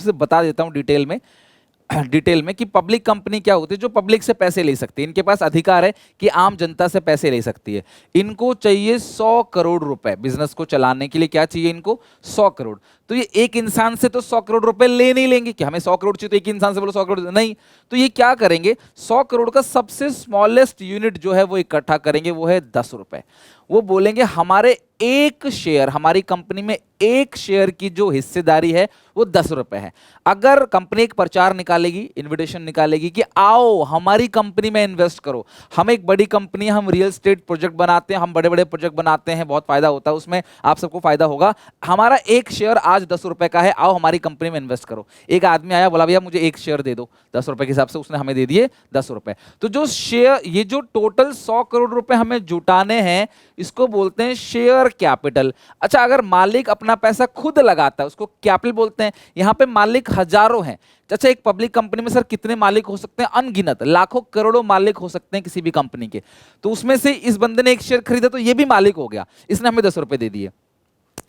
बता देता हूँ डिटेल में कि पब्लिक कंपनी क्या होती है, जो पब्लिक से पैसे ले सकती है, इनके पास अधिकार है कि आम जनता से पैसे ले सकती है। इनको चाहिए 100 करोड़ रुपए बिजनेस को चलाने के लिए। क्या चाहिए इनको? 100 करोड़। तो ये एक इंसान से तो 100 करोड़ रुपए ले नहीं लेंगे कि हमें 100 करोड़ चाहिए तो एक इंसान से बोलो 100 करोड़, नहीं। तो ये क्या करेंगे, 100 करोड़ का सबसे स्मॉलेस्ट यूनिट जो है वो इकट्ठा करेंगे, वो है 10 रुपए। वो बोलेंगे हमारे एक शेयर, हमारी कंपनी में एक शेयर की जो हिस्सेदारी है वो 10 रुपए है। अगर कंपनी एक प्रचार निकालेगी, इन्विटेशन निकालेगी कि आओ हमारी कंपनी में इन्वेस्ट करो, हम एक बड़ी कंपनी है, हम रियल स्टेट प्रोजेक्ट बनाते हैं, हम बड़े बड़े प्रोजेक्ट बनाते हैं, बहुत फायदा होता है उसमें, आप सबको फायदा होगा, हमारा एक शेयर आज 10 रुपए का है, आओ हमारी कंपनी में इन्वेस्ट करो। एक आदमी आया, बोला भैया मुझे एक शेयर दे दो, 10 रुपए के हिसाब से उसने हमें दे दिए 10 रुपए। तो जो शेयर, ये जो टोटल 100 करोड़ रुपए हमें जुटाने हैं, इसको बोलते हैं शेयर कैपिटल। अच्छा, अगर मालिक अपना पैसा खुद लगाता है उसको कैपिटल बोलते हैं। यहां पे मालिक हजारों हैं। अच्छा, एक पब्लिक कंपनी में सर कितने मालिक हो सकते हैं? अनगिनत, लाखों करोड़ों मालिक हो सकते हैं किसी भी कंपनी के। तो उसमें से इस बंदे ने एक शेयर खरीदा तो ये भी मालिक हो गया, इसने हमें 10 रुपए दे दिए।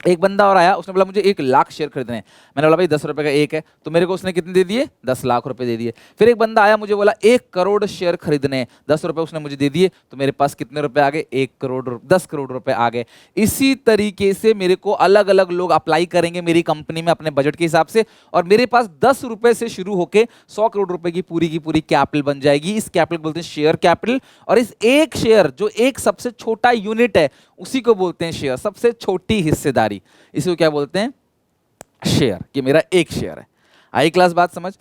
एक बंदा और आया, उसने बोला मुझे 1 लाख शेयर खरीदने हैं। मैंने बोला भाई 10 रुपए का एक है, तो मेरे को उसने कितने दे दिए? 10 लाख रुपए दे दिए। फिर एक बंदा आया, मुझे बोला 1 करोड़ शेयर खरीदने हैं, 10 रुपए उसने मुझे दे दिए, तो मेरे पास कितने रुपए आ गए? 1 करोड़, 10 करोड़ रुपए आ गए। इसी तरीके से मेरे को अलग अलग लोग अप्लाई करेंगे मेरी कंपनी में अपने बजट के हिसाब से, और मेरे पास 10 रुपए से शुरू होकर 100 करोड़ रुपए की पूरी कैपिटल बन जाएगी। इस कैपिटल बोलते हैं शेयर कैपिटल। और इस एक शेयर, जो एक सबसे छोटा यूनिट है, उसी को बोलते हैं शेयर, सबसे छोटी हिस्सेदारी। इसी को क्या बोलते हैं? शेयर, कि मेरा एक शेयर है। आई क्लास बात समझ?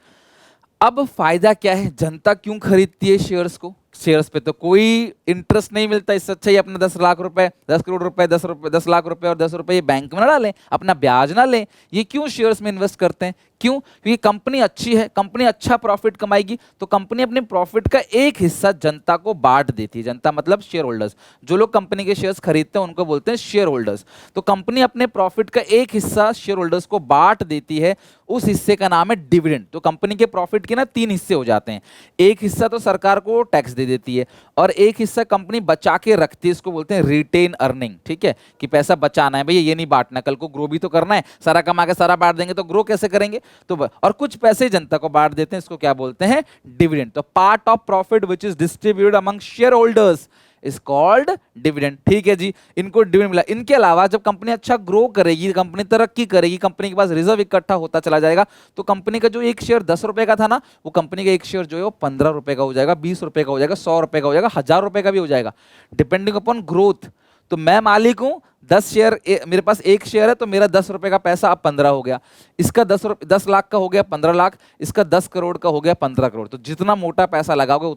अब फायदा क्या है, जनता क्यों खरीदती है शेयर्स को? शेयर्स पे तो कोई इंटरेस्ट नहीं मिलता, इससे अच्छा ही अपने 10 लाख रुपए, 10 करोड़ रुपए, 10 रुपए, 10 लाख रुपए और 10 रुपए ये बैंक में ना डालें, अपना ब्याज ना लें। ये क्यों शेयर्स में इन्वेस्ट करते हैं? क्यों? क्योंकि कंपनी अच्छी है, कंपनी अच्छा प्रॉफिट कमाएगी, तो कंपनी अपने प्रॉफिट का एक हिस्सा जनता को बांट देती है। जनता मतलब शेयर होल्डर्स, जो लोग कंपनी के शेयर्स खरीदते हैं उनको बोलते हैं शेयर होल्डर्स। तो कंपनी अपने प्रॉफिट का एक हिस्सा शेयर होल्डर्स को बांट देती है, उस हिस्से का नाम है डिविडेंड। तो कंपनी के प्रॉफिट के ना 3 हिस्से हो जाते हैं, एक हिस्सा तो सरकार को टैक्स दे देती है और एक हिस्सा कंपनी बचा के रखती है, इसको बोलते हैं रिटेन अर्निंग। ठीक है, कि पैसा बचाना है भैया, ये नहीं बांटना, कल को ग्रो भी तो करना है, सारा कमा के सारा बांट देंगे तो ग्रो कैसे करेंगे? तो और कुछ पैसे जनता को बांट देते हैं, इसको क्या बोलते हैं? डिविडेंड। तो part of profit which is distributed among share holders is called dividend. ठीक है जी, इनको डिविडेंड मिला। इनके अलावा जब कंपनी अच्छा ग्रो करेगी, कंपनी तरक्की करेगी, कंपनी के पास रिजर्व इकट्ठा होता चला जाएगा, तो कंपनी का जो एक शेयर 10 रुपए का था ना, वो कंपनी का एक शेयर जो है वो 15 रुपए का हो जाएगा, 20 रुपए का हो जाएगा, 100 रुपए का हो जाएगा, 1000 रुपए का भी हो जाएगा, डिपेंडिंग अपॉन ग्रोथ। तो मैं मालिक हूं, 10 शेयर, मेरे पास एक शेयर है, तो मेरा 10 रुपए का पैसा अब 15 हो गया, इसका 10 लाख का हो गया 15 लाख, इसका 10 करोड़ का हो गया 15 करोड़। तो जितना मोटा पैसा लगाओगे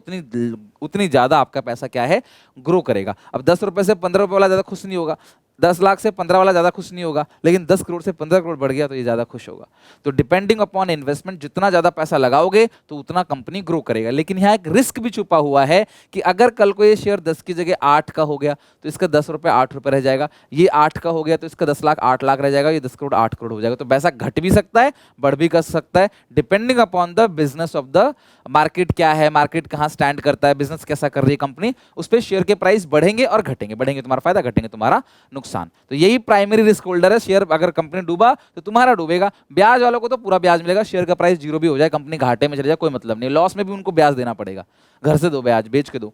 उतनी ज्यादा आपका पैसा क्या है? ग्रो करेगा। अब 10 रुपए से 15 रुपए वाला ज्यादा खुश नहीं होगा, 10 लाख से 15 वाला ज्यादा खुश नहीं होगा, लेकिन 10 करोड़ से 15 करोड़ बढ़ गया तो ये ज्यादा खुश होगा। तो डिपेंडिंग अपॉन इन्वेस्टमेंट, जितना ज्यादा पैसा लगाओगे तो उतना कंपनी ग्रो करेगा। लेकिन यहाँ एक रिस्क भी छुपा हुआ है कि अगर कल को ये शेयर 10 की जगह 8 का हो गया तो इसका 10 रुपए 8 रुपए रह जाएगा, ये 8 का हो गया तो इसका 10 लाख 8 लाख रह जाएगा, ये 10 करोड़ 8 करोड़ हो जाएगा। तो पैसा घट भी सकता है, बढ़ भी कर सकता है, depending upon the business of the market. क्या है मार्केट, कहाँ स्टैंड करता है, बिजनेस कैसा कर रही है कंपनी, उस पर शेयर के प्राइस बढ़ेंगे और घटेंगे, बढ़ेंगे तुम्हारा फायदा, घटेंगे तुम्हारा नुकसान। तो यही प्राइमरी रिस्क होल्डर है। शेयर अगर कंपनी डूबा तो तुम्हारा डूबेगा, ब्याज वालों को तो पूरा ब्याज मिलेगा, शेयर का प्राइस 0 भी हो जाए, कंपनी घाटे में चले जाए, कोई मतलब नहीं, लॉस में भी उनको ब्याज देना पड़ेगा। घर से दो ब्याज, बेच के दो,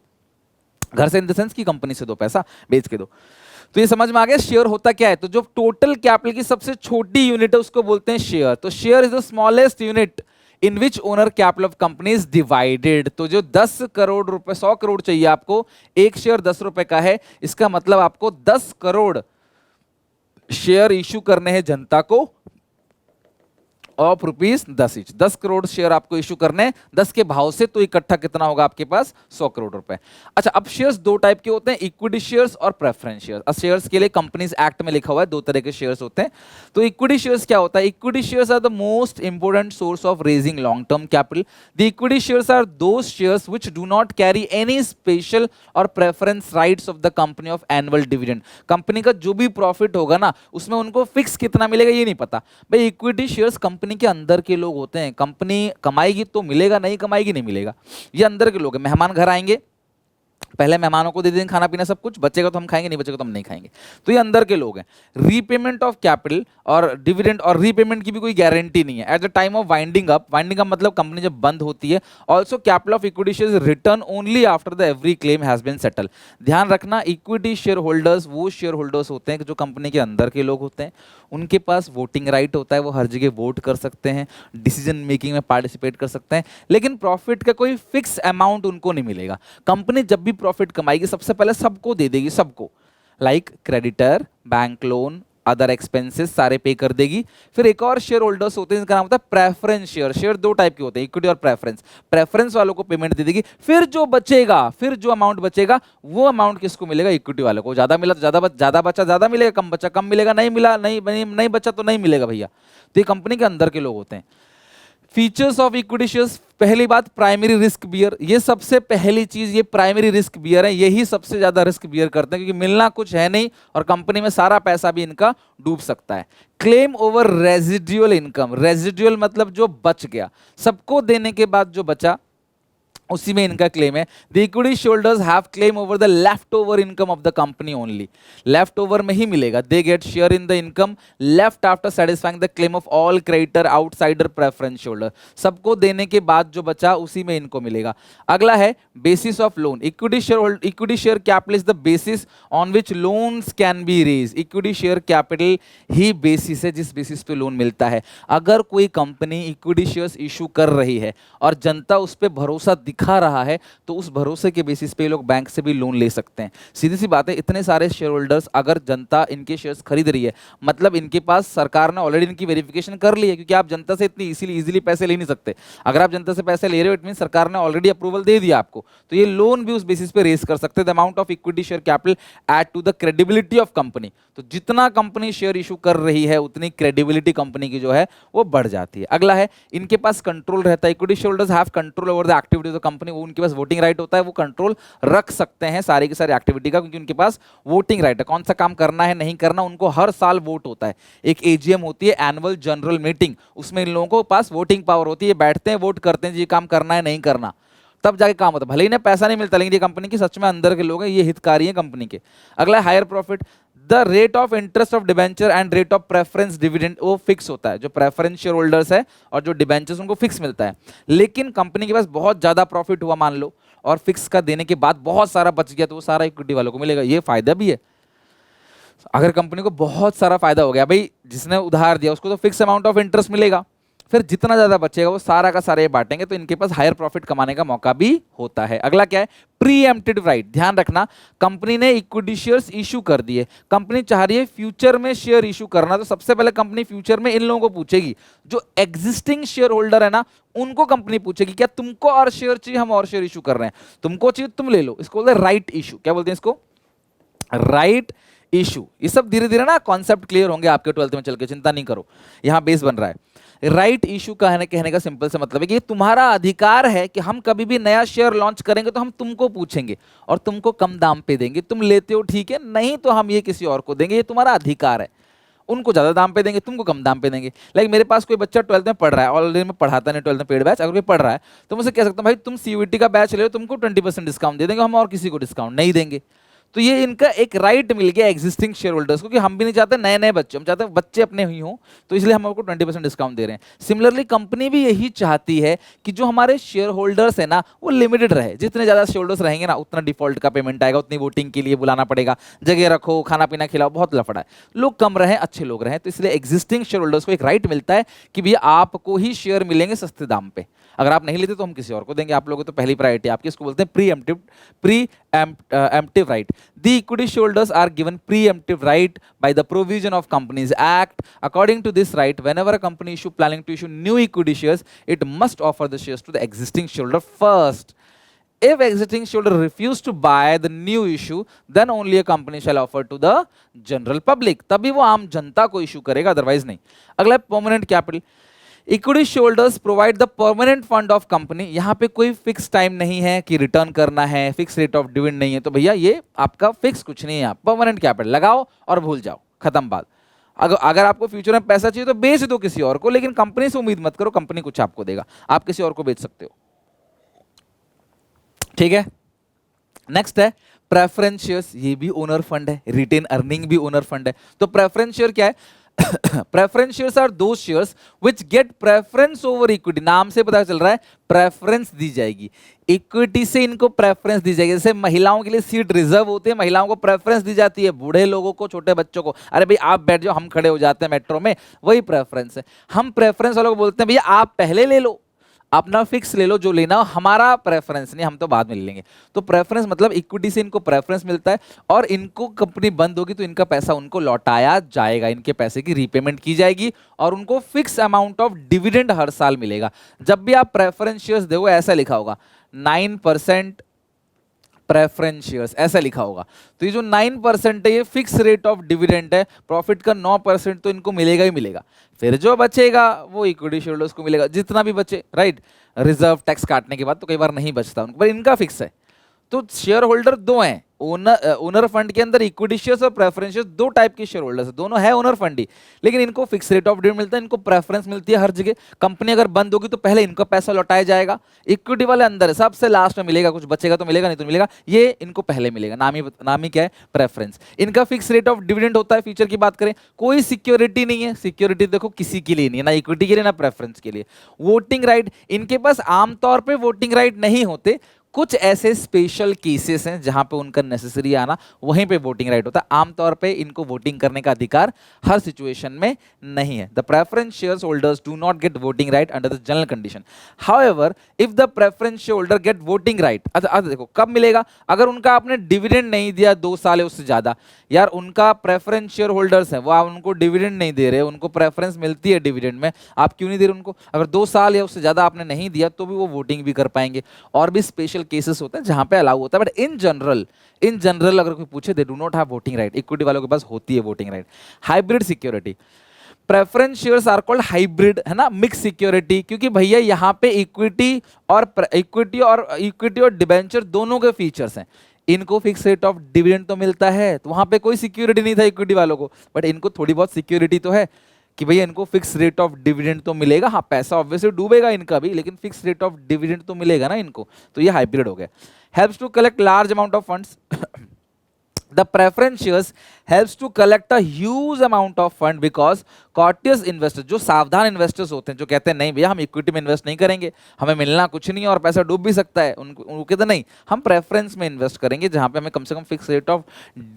घर से इन द सेंस की कंपनी से दो, पैसा बेच के दो। तो ये समझ में आ गया शेयर होता क्या है? तो जो टोटल कैपिटल की सबसे छोटी यूनिट है उसको बोलते हैं शेयर। तो share is the smallest unit in which owner capital of company is divided. तो जो 10 करोड़ रुपए, 100 करोड़ चाहिए आपको, एक शेयर 10 रुपए का है, इसका मतलब आपको 10 करोड़ शेयर इशू करने हैं जनता को ऑफ ₹10 ईच। 10 करोड़ शेयर आपको इशू करने हैं 10 के भाव से, तो इकट्ठा कितना होगा आपके पास? 100 करोड़ रुपए। अच्छा, अब शेयर्स दो टाइप के होते हैं, इक्विटी शेयर्स और प्रेफरेंस शेयर्स। अब शेयर्स के लिए कंपनीज एक्ट में लिखा हुआ है 2 तरह के शेयर्स होते हैं। तो इक्विटी शेयर्स क्या होता है? Equity shares are the most important source of raising long term capital. The equity shares are those shares which do not carry any special or preference rights of the company of annual dividend. Company का जो भी profit होगा ना, उसमें उनको fix कितना मिलेगा ये नहीं पता भाई। इक्विटी शेयर्स कंपनी के अंदर के लोग होते हैं, कंपनी कमाएगी तो मिलेगा, नहीं कमाएगी नहीं मिलेगा, ये अंदर के लोग हैं। मेहमान घर आएंगे, पहले मेहमानों को दे देंगे खाना पीना सब कुछ, बचेगा तो हम खाएंगे, नहीं बचेगा तो हम नहीं खाएंगे, तो ये अंदर के लोग हैं। रीपेमेंट ऑफ कैपिटल और डिविडेंड और रीपेमेंट की भी कोई गारंटी नहीं है। At the time of winding up मतलब कंपनी जब बंद होती है, also capital of equity shares return only after the every claim has been settle. ध्यान रखना, इक्विटी शेयर होल्डर्स वो शेयर होल्डर्स होते हैं जो कंपनी के अंदर के लोग होते हैं, उनके पास वोटिंग राइट होता है, वो हर जगह वोट कर सकते हैं, डिसीजन मेकिंग में पार्टिसिपेट कर सकते हैं, लेकिन प्रॉफिट का कोई फिक्स अमाउंट उनको नहीं मिलेगा। कंपनी जब भी प्रॉफिट कमाएगी सबसे पहले सबको दे देगी, सबको, like creditor, bank loan, other expenses सारे पे कर देगी। फिर एक और शेयर होल्डर्स होते हैं जिनका नाम होता है प्रेफरेंस शेयर। शेयर दो टाइप के होते हैं, इक्विटी और प्रेफरेंस। प्रेफरेंस वालों को पेमेंट दे देगी, फिर जो बचेगा, फिर जो अमाउंट बचेगा वो अमाउंट किसको मिलेगा? इक्विटी वालों को। ज्यादा मिला तो ज्यादा बचा ज्यादा मिलेगा, कम बचा कम मिलेगा, नहीं मिला नहीं बचा तो नहीं मिलेगा भैया। तो ये कंपनी के अंदर के लोग होते हैं। फीचर्स ऑफ इक्विटी शेयर्स, पहली बात प्राइमरी रिस्क बियर, ये सबसे पहली चीज, ये प्राइमरी रिस्क बियर है, यही सबसे ज्यादा रिस्क बियर करते हैं क्योंकि मिलना कुछ है नहीं और कंपनी में सारा पैसा भी इनका डूब सकता है। Claim over residual income, residual मतलब जो बच गया, सबको देने के बाद जो बचा उसी में इनका क्लेम है। The equity shareholders have claim over the left over income of the company only. Left over में ही मिलेगा, they get share in the income left after satisfying the claim of all creditor outsider preference shareholder. सबको देने के बाद जो बचा उसी में इनको मिलेगा। अगला है basis of loan. Equity share capital is the basis on which loans can be raise. Equity share capital ही बेसिस है जिस बेसिस पे लोन मिलता है। अगर कोई कंपनी इक्विटी शेयर्स इशू कर रही है और जनता उस पर भरोसा दिखा रहा है तो उस भरोसे के बेसिस पे ये लोग बैंक से भी लोन ले सकते हैं। सीधी सी बात है, इतने सारे शेयर होल्डर्स, अगर जनता इनके शेयर्स खरीद रही है मतलब इनके पास सरकार ने ऑलरेडी इनकी वेरिफिकेशन कर ली है, क्योंकि आप जनता से इतनी इजीली पैसे ले नहीं सकते। अगर आप जनता से पैसे ले रहे हो इट मीन सरकार ने ऑलरेडी अप्रूवल दे दिया आपको, तो ये लोन भी उस बेसिस पे रेज कर सकते हैं। The amount of equity share capital add to the credibility of company. तो जितना कंपनी शेयर इशू कर रही है उतनी क्रेडिबिलिटी कंपनी की जो है वो बढ़ जाती है। अगला है, इनके पास कंट्रोल रहता है। Equity share holders have control over the activities of company. वो उनके पास वोटिंग राइट होता है, वो कंट्रोल रख सकते हैं सारी की सारी एक्टिविटी का, क्योंकि उनके पास वोटिंग राइट है। कौन सा काम करना है नहीं करना उनको हर साल वोट होता है। एक एजीएम होती है, एनुअल जनरल मीटिंग, उसमें इन लोगों को पास वोटिंग पावर होती है, बैठते हैं वोट करते हैं जी काम करना है नहीं करना, तब जाके काम होता है। भले ही इन्हें पैसा नहीं मिलता लेकिन ये कंपनी की सच में अंदर के लोग हैं, ये हितकारी हैं कंपनी के। अगला higher profit. The rate of interest of debenture and rate of preference dividend वो फिक्स होता है। जो प्रेफरेंस शेयर होल्डर्स है और जो डिबेंचर्स उनको फिक्स मिलता है। लेकिन कंपनी के पास बहुत ज्यादा प्रॉफिट हुआ मान लो और फिक्स का देने के बाद बहुत सारा बच गया तो वो सारा इक्विटी वालों को मिलेगा। ये फायदा भी है। अगर कंपनी को बहुत सारा फायदा हो गया, भाई जिसने उधार दिया उसको तो फिक्स अमाउंट ऑफ इंटरेस्ट मिलेगा, फिर जितना ज्यादा बचेगा वो सारा का सारा ये बांटेंगे, तो इनके पास हायर प्रॉफिट कमाने का मौका भी होता है। अगला क्या है, प्रीएम्प्टेड राइट। ध्यान रखना, कंपनी ने इक्विटी शेयर्स इशू कर दिए, कंपनी चाह रही है फ्यूचर में शेयर इशू करना, तो सबसे पहले कंपनी फ्यूचर में इन लोगों को पूछेगी, जो एग्जिस्टिंग शेयर होल्डर है ना उनको कंपनी पूछेगी क्या तुमको और शेयर चाहिए, हम और शेयर इशू कर रहे हैं, तुमको चाहिए तुम ले लो। इसको बोलते हैं राइट इशू। क्या बोलते हैं इसको? Right issue. ये सब धीरे धीरे ना कॉन्सेप्ट क्लियर होंगे आपके 12th में चल के, चिंता नहीं करो, यहां बेस बन रहा है। राइट इशू कहने का सिंपल सा मतलब है कि ये तुम्हारा अधिकार है कि हम कभी भी नया शेयर लॉन्च करेंगे तो हम तुमको पूछेंगे और तुमको कम दाम पे देंगे, तुम लेते हो ठीक है, नहीं तो हम ये किसी और को देंगे, ये तुम्हारा अधिकार है। उनको ज्यादा दाम पे देंगे, तुमको कम दाम पे देंगे। लाइक मेरे पास कोई बच्चा 12th में पढ़ रहा है, ऑलरेडी मैं पढ़ाता नहीं 12th में पेड बैच, अगर कोई पढ़ रहा है तो मुझसे कह सकता हूँ भाई तुम सीयूईटी का बैच ले लो, तुमको 20% डिस्काउंट दे देंगे, हम और किसी को डिस्काउंट नहीं देंगे। तो ये इनका एक राइट मिल गया एग्जिस्टिंग शेयर होल्डर्स को, कि हम भी नहीं चाहते नए नए बच्चे, हम चाहते हैं बच्चे अपने ही हों, तो इसलिए हम आपको 20% डिस्काउंट दे रहे हैं। सिमिलरली कंपनी भी यही चाहती है कि जो हमारे शेयर होल्डर्स है ना वो लिमिटेड रहे। जितने ज्यादा शेयर होल्डर्स रहेंगे ना उतना डिफॉल्ट का पेमेंट आएगा, उतनी वोटिंग के लिए बुलाना पड़ेगा, जगह रखो, खाना पीना खिलाओ, बहुत लफड़ा है। लोग कम रहे, अच्छे लोग रहे, तो इसलिए एग्जिस्टिंग शेयर होल्डर्स को एक राइट मिलता है कि भैया आपको ही शेयर मिलेंगे सस्ते दाम पे, अगर आप नहीं लेते तो हम किसी और को देंगे, आप लोगों तो पहली प्रायोरिटी आपकी। इसको बोलते हैं preemptive right. The equity shareholders are given preemptive right by the provision of companies act. According to this right, whenever a company issue planning to issue new equity shares, it must offer the shares to the existing shareholder first. If existing shareholder refuse to buy the new issue, then only a company shall offer to the general public. तभी वो आम जनता को issue करेगा, otherwise नहीं। अगला permanent capital. Equity shareholders provide the permanent fund of company. यहाँ पे कोई फिक्स टाइम नहीं है कि रिटर्न करना है, फिक्स रेट ऑफ डिविडेंड नहीं है, तो भैया ये आपका फिक्स कुछ नहीं है, परमानेंट कैपिटल लगाओ और भूल जाओ, खत्म बात। अगर आपको फ्यूचर में पैसा चाहिए तो बेच दो किसी और को, लेकिन कंपनी से उम्मीद मत करो कंपनी कुछ आपको देगा, आप किसी और को बेच सकते हो, ठीक है। नेक्स्ट है प्रेफरेंस शेयर्स। ये भी ओनर फंड है, रिटेन अर्निंग भी ओनर फंड है। तो प्रेफरेंस शेयर क्या है? Preference shares are those shares which get preference over equity. नाम से पता चल रहा है प्रेफरेंस दी जाएगी, इक्विटी से इनको प्रेफरेंस दी जाएगी। जैसे महिलाओं के लिए सीट रिजर्व होते हैं, महिलाओं को प्रेफरेंस दी जाती है, बूढ़े लोगों को, छोटे बच्चों को, अरे भाई आप बैठ जाओ हम खड़े हो जाते हैं मेट्रो में, वही प्रेफरेंस है। हम प्रेफरेंस वालों को बोलते हैं भैया आप पहले ले लो, अपना फिक्स ले लो जो लेना हो, हमारा प्रेफरेंस नहीं, हम तो बाद में ले लेंगे। तो प्रेफरेंस मतलब इक्विटी से इनको प्रेफरेंस मिलता है और इनको कंपनी बंद होगी तो इनका पैसा उनको लौटाया जाएगा, इनके पैसे की रीपेमेंट की जाएगी और उनको फिक्स अमाउंट ऑफ डिविडेंड हर साल मिलेगा। जब भी आप प्रेफरेंस शेयर्स देखो ऐसा लिखा होगा 9% प्रेफरेंस शेयर्स, ऐसा लिखा होगा। तो ये जो 9% है ये फिक्स रेट ऑफ डिविडेंड है, प्रॉफिट का 9% तो इनको मिलेगा ही मिलेगा, फिर जो बचेगा वो इक्विटी शेयरहोल्डर्स को मिलेगा, जितना भी बचे, राइट। रिजर्व टैक्स काटने के बाद तो कई बार नहीं बचता उनको, पर इनका फिक्स है। तो शेयर होल्डर दो हैं, ओनर फंड के अंदर इक्विटी शेयर्स और प्रेफरेंस शेयर्स, दो टाइप के शेयर होल्डर्स, दोनों है ओनर फंड ही, लेकिन इनको फिक्स रेट ऑफ डिविडेंड मिलता है, इनको प्रेफरेंस मिलती है हर जगह। कंपनी अगर बंद होगी तो पहले इनका पैसा लौटाया जाएगा, इक्विटी वाले अंदर है, सबसे लास्ट में मिलेगा, कुछ बचेगा तो मिलेगा नहीं तो मिलेगा, ये इनको पहले मिलेगा। नाम ही क्या है? प्रेफरेंस। इनका फिक्स रेट ऑफ डिविडेंड होता है। फ्यूचर की बात करें, कोई सिक्योरिटी नहीं है, सिक्योरिटी देखो किसी के लिए नहीं है, ना इक्विटी के लिए ना प्रेफरेंस के लिए। वोटिंग राइट, इनके पास आमतौर पर वोटिंग राइट नहीं होते, कुछ ऐसे स्पेशल केसेस हैं जहां पे उनका नेसेसरी आना, वहीं पे वोटिंग राइट होता है। आमतौर पे इनको वोटिंग करने का अधिकार हर सिचुएशन में नहीं है। The preference shares holders do not get voting right under the general condition. However if the preference share holder get voting right, देखो कब मिलेगा, अगर उनका आपने डिविडेंड नहीं दिया 2 साल है उससे ज्यादा, यार उनका प्रेफरेंस शेयर होल्डर्स है, वो आप उनको डिविडेंड नहीं दे रहे, उनको प्रेफरेंस मिलती है डिविडेंड में, आप क्यों नहीं दे रहे उनको? अगर 2 साल या उससे ज्यादा आपने नहीं दिया तो भी वो वोटिंग भी कर पाएंगे। और भी स्पेशल केसेस होते हैं जहां पे अलाउ होता है, बट इन जनरल अगर कोई पूछे, they do not have voting right. Equity वालों के पास होती है voting right. Hybrid security, preference shares are called hybrid, है ना, मिक्स सिक्योरिटी, क्योंकि भैया यहाँ पे इक्विटी और डिबेंचर दोनों के फीचर्स हैं। इनको फिक्स रेट ऑफ डिविडेंड तो मिलता है, तो वहां पे कोई सिक्योरिटी नहीं था इक्विटी वालों को, बट इनको थोड़ी बहुत सिक्योरिटी तो है कि भैया इनको फिक्स रेट ऑफ डिविडेंड तो मिलेगा। हाँ, पैसा ऑब्वियसली डूबेगा इनका भी, लेकिन फिक्स रेट ऑफ डिविडेंड तो मिलेगा ना इनको, तो ये हाइब्रिड हो गया। Helps to collect large amount of funds. The preference shares helps to collect a huge amount of fund because courteous investors, जो सावधान इन्वेस्टर्स होते हैं, जो कहते हैं नहीं भैया हम इक्विटी में इन्वेस्ट नहीं करेंगे, हमें मिलना कुछ नहीं है और पैसा डूब भी सकता है, उनको कहते नहीं, हम प्रेफरेंस में इन्वेस्ट करेंगे जहां पे हमें कम से कम फिक्स रेट ऑफ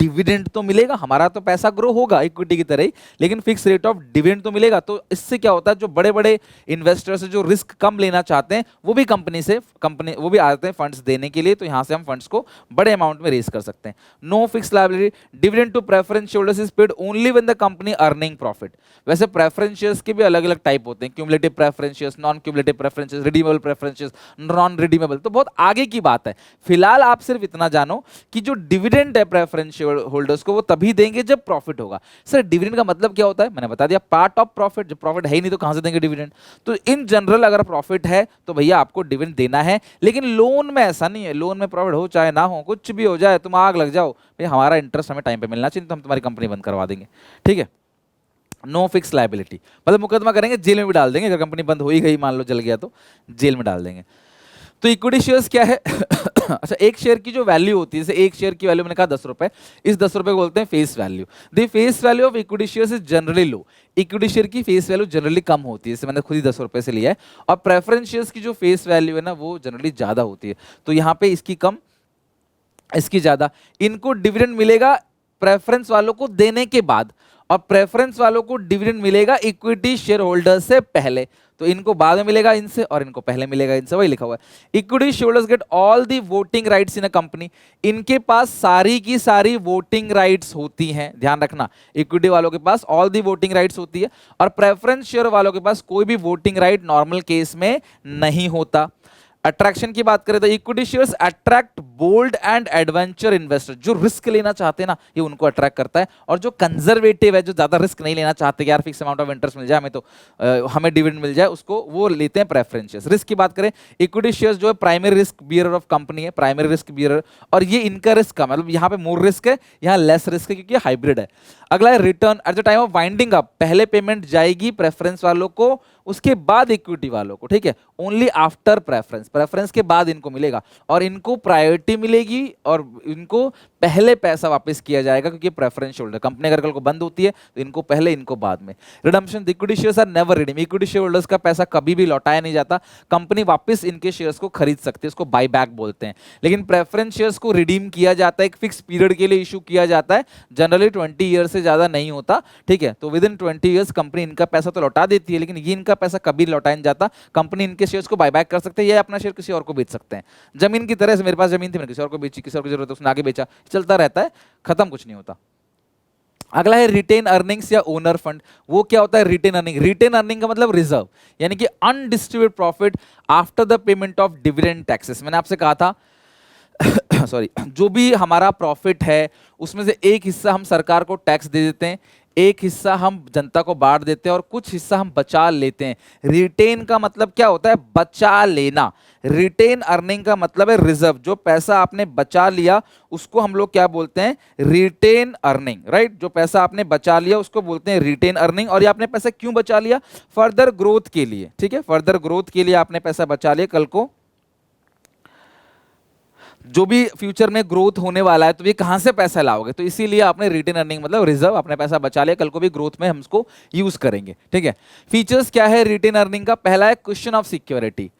डिविडेंड तो मिलेगा। हमारा तो पैसा ग्रो होगा इक्विटी की तरह ही, लेकिन फिक्स रेट ऑफ डिविडेंड तो मिलेगा। तो इससे क्या होता है, जो बड़े बड़े इन्वेस्टर्स है जो रिस्क कम लेना चाहते हैं, वो भी वो भी आते हैं फंड्स देने के लिए, तो यहां से हम फंड्स को बड़े अमाउंट में रेज कर सकते हैं। No fix liability, dividend to preference shareholders is paid only when the company earning profit. वैसे प्रेफरेंस शेयर्स के भी अलग अलग टाइप होते हैं, cumulative preference shares, non cumulative preference shares, redeemable preference shares, non redeemable, तो बहुत आगे की बात है। फिलहाल आप सिर्फ इतना जानो कि जो डिविडेंड है प्रेफरेंस शेयर होल्डर्स को, वो तभी देंगे जब प्रॉफिट होगा। सर डिविडेंड का मतलब क्या होता है, मैंने बता दिया, पार्ट ऑफ प्रॉफिट। जब प्रॉफिट है ही नहीं तो कहां से देंगे डिविडेंड? तो इन जनरल अगर प्रॉफिट है तो भैया आपको डिविडेंड देना है, लेकिन लोन में ऐसा नहीं है। लोन में प्रॉफिट हो चाहे ना हो, कुछ भी हो जाए, तुम आग लग जाओ, भाई हमारा इंटरेस्ट हमें टाइम पे मिलना चाहिए, तो हम तुम्हारी कंपनी बंद करवा देंगे, ठीक है। नो फिक्स लायबिलिटी, मतलब मुकदमा करेंगे, जेल में भी डाल देंगे, अगर कंपनी बंद हो ही गई, मान लो जल गया तो जेल में डाल देंगे। तो इक्विटी शेयर्स क्या है? अच्छा, एक शेयर की जो वैल्यू होती है, जैसे एक शेयर की वैल्यू मैंने कहा 10 रुपए, इस 10 रुपए को बोलते हैं face value. The face value of equity shares is generally low. Equity share की फेस वैल्यू जनरली कम होती है, जैसे मैंने खुद ही 10 रुपए से लिया है। और प्रेफरेंस शेयर्स की जो फेस वैल्यू है ना, वो जनरली ज्यादा होती है, तो यहाँ पे इसकी कम, इसकी ज्यादा। इनको डिविडेंड मिलेगा प्रेफरेंस वालों को देने के बाद, और प्रेफरेंस वालों को डिविडेंड मिलेगा इक्विटी शेयर होल्डर से पहले। तो इनको बाद में मिलेगा इनसे, और इनको पहले मिलेगा इनसे, वही लिखा हुआ है। Equity share holders get all the voting rights in a company. इनके पास सारी की सारी वोटिंग राइट्स होती हैं, ध्यान रखना, इक्विटी वालों के पास ऑल दी वोटिंग राइट्स होती है, और प्रेफरेंस शेयर वालों के पास कोई भी वोटिंग राइट नॉर्मल केस में नहीं होता। अट्रैक्शन की बात करें तो equity shares attract bold and adventure investor. जो रिस्क लेना चाहते हैं ना, ये उनको अट्रैक्ट करता है, और जो कंजर्वेटिव है, जो ज्यादा रिस्क नहीं लेना चाहते कि यार फिक्स अमाउंट ऑफ इंटरेस्ट मिल जाए हमें, तो हमें डिविडेंड मिल जाए, उसको वो लेते हैं प्रेफरेंस शेयर्स। रिस्क की बात करें, इक्विटी शेयर्स जो है primary risk bearer of company है, प्राइमरी रिस्क बियरर, और ये इनका रिस्क का मतलब यहाँ पे मोर रिस्क है, यहाँ लेस रिस्क है, क्योंकि हाइब्रिड है। अगला है return eight the time of winding up. पहले पेमेंट जाएगी प्रेफरेंस वालों को, उसके बाद इक्विटी वालों को, ठीक है, ओनली आफ्टर प्रेफरेंस, प्रेफरेंस के बाद इनको मिलेगा, और इनको प्रायोरिटी मिलेगी, और इनको पहले पैसा वापस किया जाएगा, क्योंकि प्रेफरेंस होल्डर, कंपनी अगर कल को बंद होती है तो इनको पहले, इनको बाद में। Redemption, equity shares are never redeem. Equity share holders का पैसा कभी भी लौटाया नहीं जाता, कंपनी वापस इनके शेयर्स को खरीद सकती है, इसको बाय बैक बोलते हैं। लेकिन प्रेफरेंस शेयर्स को रिडीम किया जाता है, एक फिक्स पीरियड के लिए इशू किया जाता है, जनरली 20 ईयर से ज्यादा नहीं होता, ठीक है। तो विद इन 20 ईयर्स कंपनी इनका पैसा तो लौटा देती है, लेकिन ये इनका पैसा कभी लौटाया नहीं जाता। कंपनी इनके शेयर्स को बाय बैक कर सकते हैं, या अपना शेयर किसी और को बेच सकते हैं। जमीन की तरह से, मेरे पास जमीन थी, मैंने किसी और को बेची, किसी और को जरूरत है उसने आगे बेचा, चलता रहता है, खत्म कुछ नहीं होता। अगला है रिटेन अर्निंग्स या ओनर फंड। वो क्या होता है रिटेन अर्निंग? रिटेन अर्निंग का मतलब रिजर्व, यानी कि undistributed profit after the payment of dividend taxes. मैंने आपसे कहा था सॉरी, जो भी हमारा प्रॉफिट है उसमें से एक हिस्सा हम सरकार को टैक्स दे देते हैं, एक हिस्सा हम जनता को बांट देते हैं, और कुछ हिस्सा हम बचा लेते हैं। रिटेन का मतलब क्या होता है? बचा लेना। रिटेन अर्निंग का मतलब है रिजर्व, जो पैसा आपने बचा लिया उसको हम लोग क्या बोलते हैं? Retain earning, right. जो पैसा आपने बचा लिया उसको बोलते हैं रिटेन अर्निंग। और ये आपने पैसा क्यों बचा लिया? फर्दर ग्रोथ के लिए, ठीक है, फर्दर ग्रोथ के लिए आपने पैसा बचा लिया। कल को जो भी फ्यूचर में ग्रोथ होने वाला है तो ये कहां से पैसा लाओगे? तो इसीलिए आपने रिटेन अर्निंग मतलब रिजर्व, आपने पैसा बचा लिया, कल को भी ग्रोथ में हम इसको यूज करेंगे, ठीक है। फीचर्स क्या है रिटेन अर्निंग का? पहला है क्वेश्चन ऑफ सिक्योरिटी।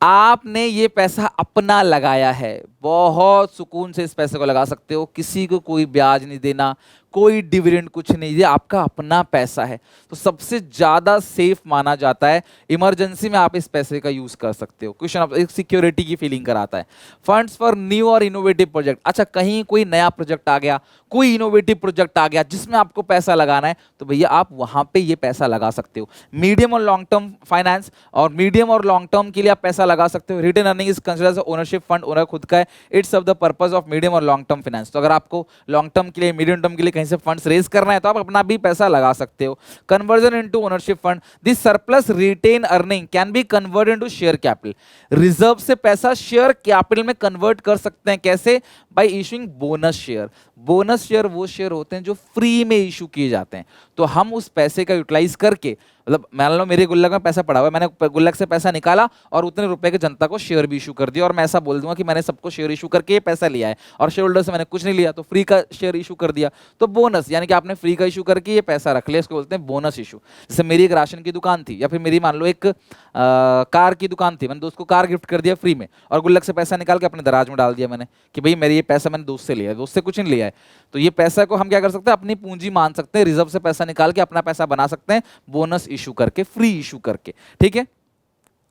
आपने ये पैसा अपना लगाया है, बहुत सुकून से इस पैसे को लगा सकते हो, किसी को कोई ब्याज नहीं देना, कोई डिविडेंड कुछ नहीं, ये आपका अपना पैसा है। तो सबसे ज्यादा सेफ माना जाता है, इमरजेंसी में आप इस पैसे का यूज कर सकते हो। क्वेश्चन आप एक सिक्योरिटी की फीलिंग कराता है। फंड्स फॉर न्यू और इनोवेटिव प्रोजेक्ट, अच्छा कहीं कोई नया प्रोजेक्ट आ गया, कोई इनोवेटिव प्रोजेक्ट आ गया जिसमें आपको पैसा लगाना है, तो भैया आप वहां पे ये पैसा लगा सकते हो। मीडियम और लॉन्ग टर्म फाइनेंस, और मीडियम और लॉन्ग टर्म के लिए आप पैसा लगा सकते हो। Retain earning is considered as ownership fund, owner खुद का है, it's of the purpose of medium और लॉन्ग टर्म फाइनेंस। तो अगर आपको लॉन्ग टर्म के लिए, मीडियम टर्म के लिए कहीं से फंड्स रेज करना है तो आप अपना भी पैसा लगा सकते हो। Conversion into ownership fund, this surplus retain earning can be converted into share capital. Reserve से पैसा शेयर कैपिटल में कन्वर्ट कर सकते हैं, कैसे? Bye issuing bonus share. Bonus share वो शेयर होते हैं जो फ्री में इशू किए जाते हैं। तो हम उस पैसे का यूटिलाइज करके, मतलब मान लो मेरे गुल्लक में पैसा पड़ा हुआ है, मैंने गुल्लक से पैसा निकाला और उतने रुपए के जनता को शेयर भी इशू कर दिया, और मैं ऐसा बोल दूंगा कि मैंने सबको शेयर इशू करके ये पैसा लिया है, और शेयर होल्डर से मैंने कुछ नहीं लिया, तो फ्री का शेयर इशू कर दिया। तो बोनस यानी कि आपने फ्री का इशू करके ये पैसा रख लिया, इसको बोलते हैं बोनस इशू। जैसे मेरी एक राशन की दुकान थी, या फिर मेरी मान लो एक कार की दुकान थी, मैंने दोस्त को कार गिफ्ट कर दिया फ्री में, और गुल्लक से पैसा निकाल के अपने दराज में डाल दिया मैंने कि भाई मेरे ये पैसा मैंने दोस्त से लिया है, दोस्त से कुछ नहीं लिया है। तो ये पैसा को हम क्या कर सकते हैं, अपनी पूंजी मान सकते हैं, रिजर्व से पैसा निकाल के अपना पैसा बना सकते हैं, बोनस इशू करके, फ्री इशू करके। ठीक है,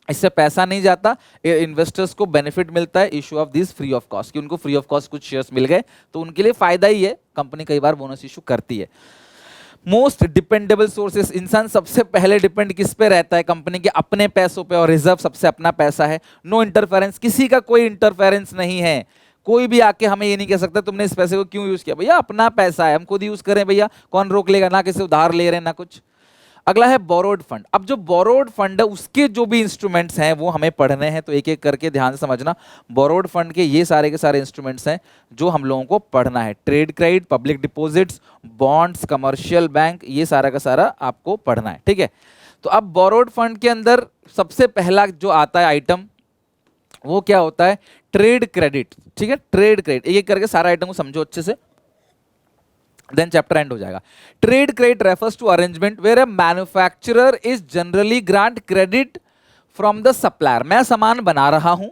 इससे पैसा नहीं जाता, इन्वेस्टर्स को बेनिफिट मिलता है issue of this free of cost, कि उनको फ्री ऑफ कॉस्ट कुछ शेयर्स मिल गए, तो उनके लिए फायदा ही है। कंपनी कई बार बोनस इशू करती है। मोस्ट डिपेंडेबल सोर्सेस, इंसान सबसे पहले डिपेंड किस पे रहता है? कंपनी के अपने पैसों पे, और रिजर्व सबसे अपना पैसा है। नो इंटरफेरेंस, किसी का कोई इंटरफेरेंस नहीं है, कोई भी आके हमें ये नहीं कह सकता तुमने इस पैसे को क्यों यूज किया। भैया अपना पैसा है, हम खुद यूज करें भैया, कौन रोक लेगा? ना किसी उधार ले रहे हैं ना कुछ। अगला है बोरोड फंड। अब जो बोरोड फंड है उसके जो भी इंस्ट्रूमेंट्स हैं वो हमें पढ़ने हैं, तो एक एक करके ध्यान से समझना। बोरोड फंड के ये सारे के सारे इंस्ट्रूमेंट्स हैं जो हम लोगों को पढ़ना है। Trade credit, public deposits, bonds, commercial bank, ये सारा का सारा आपको पढ़ना है। ठीक है, तो अब बोरोड फंड के अंदर सबसे पहला जो आता है आइटम, वो क्या होता है? Trade credit. ठीक है, ट्रेड क्रेडिट, एक एक करके सारा आइटम को समझो अच्छे से, then chapter end हो जाएगा। Trade credit refers to arrangement where a manufacturer is generally grant credit from the supplier। मैं सामान बना रहा हूं,